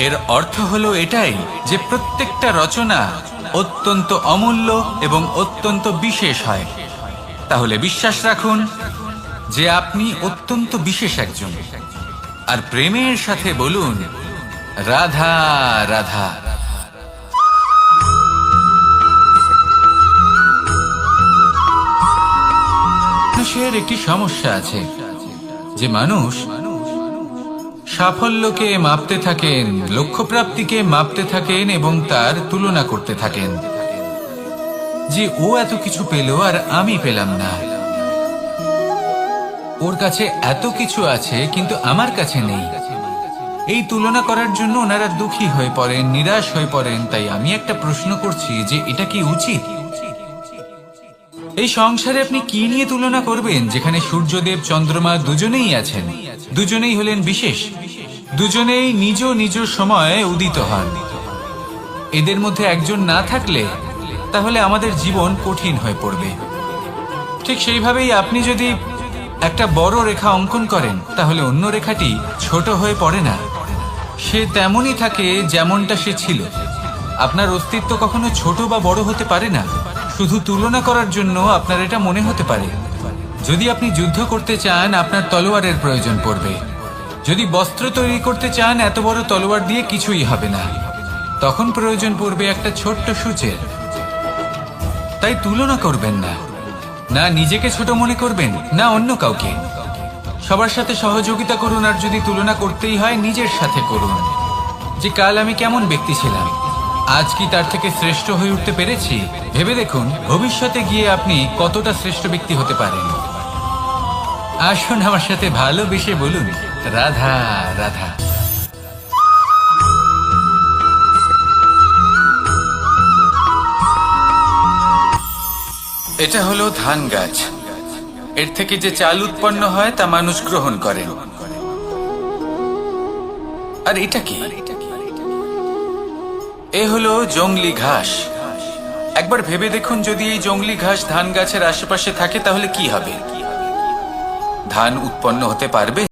এর অর্থ হলো এটাই যে প্রত্যেকটা রচনা অত্যন্ত অমূল্য এবং অত্যন্ত বিশেষ হয়। তাহলে বিশ্বাস রাখুন যে আপনি অত্যন্ত বিশেষ একজন। আর প্রেমের সাথে বলুন, রাধা রাধা। মানুষের একটি সমস্যা আছে যে মানুষ সাফল্যকে মাপতে থাকেন, লক্ষ্যপ্রাপ্তিকে মাপতে থাকেন এবং তার তুলনা করতে থাকেন।
যে ও এত কিছু পেল আর আমি পেলাম না। ওর কাছে এত কিছু আছে কিন্তু আমার কাছে নেই। এই তুলনা করার জন্য ওনারা দুঃখী হয়ে পড়েন, নিরাশ হয়ে পড়েন। তাই আমি একটা প্রশ্ন করছি যে এটা কি উচিত? এই সংসারে আপনি কি নিয়ে তুলনা করবেন, যেখানে সূর্যদেব চন্দ্রমা দুজনেই আছেন, দুজনেই হলেন বিশেষ, দুজনেই নিজ নিজ সময়ে উদিত হন। এদের মধ্যে একজন না থাকলে তাহলে আমাদের জীবন কঠিন হয়ে পড়বে। ঠিক সেইভাবেই আপনি যদি একটা বড় রেখা অঙ্কন করেন তাহলে অন্য রেখাটি ছোট হয়ে পড়ে না, সে তেমনই থাকে যেমনটা সে ছিল। আপনার অস্তিত্ব কখনো ছোট বা বড় হতে পারে না। শুধু তুলনা করার জন্য আপনার এটা মনে হতে পারে। যদি আপনি যুদ্ধ করতে চান আপনার তলোয়ারের প্রয়োজন পড়বে। যদি বস্ত্র তৈরি করতে চান এত বড় তলোয়ার দিয়ে কিছুই হবে না, তখন প্রয়োজন পড়বে একটা ছোট্ট সূচের। তাই তুলনা করবেন না, না নিজেকে ছোট মনে করবেন না অন্য কাউকে। সবার সাথে সহযোগিতা করুন, আর যদি তুলনা করতেই হয় নিজের সাথে করুন, যে কাল আমি কেমন ব্যক্তি ছিলাম, আজ কি তার থেকে শ্রেষ্ঠ হয়ে উঠতে পেরেছি। ভেবে দেখুন ভবিষ্যতে গিয়ে আপনি কতটা শ্রেষ্ঠ ব্যক্তি হতে পারেন। আসুন আমার সাথে ভালোবেসে বলুন রাধা রাধা। এটা হলো ধান গাছ। এর থেকে যে চাল উৎপন্ন হয় তা মানুষ গ্রহণ করেন। আর এটা কি? এ হলো জংলি ঘাস। একবার ভেবে দেখুন যদি এই জংলি ঘাস ধান গাছের আশেপাশে থাকে তাহলে কি হবে? ধান উৎপন্ন হতে পারবে?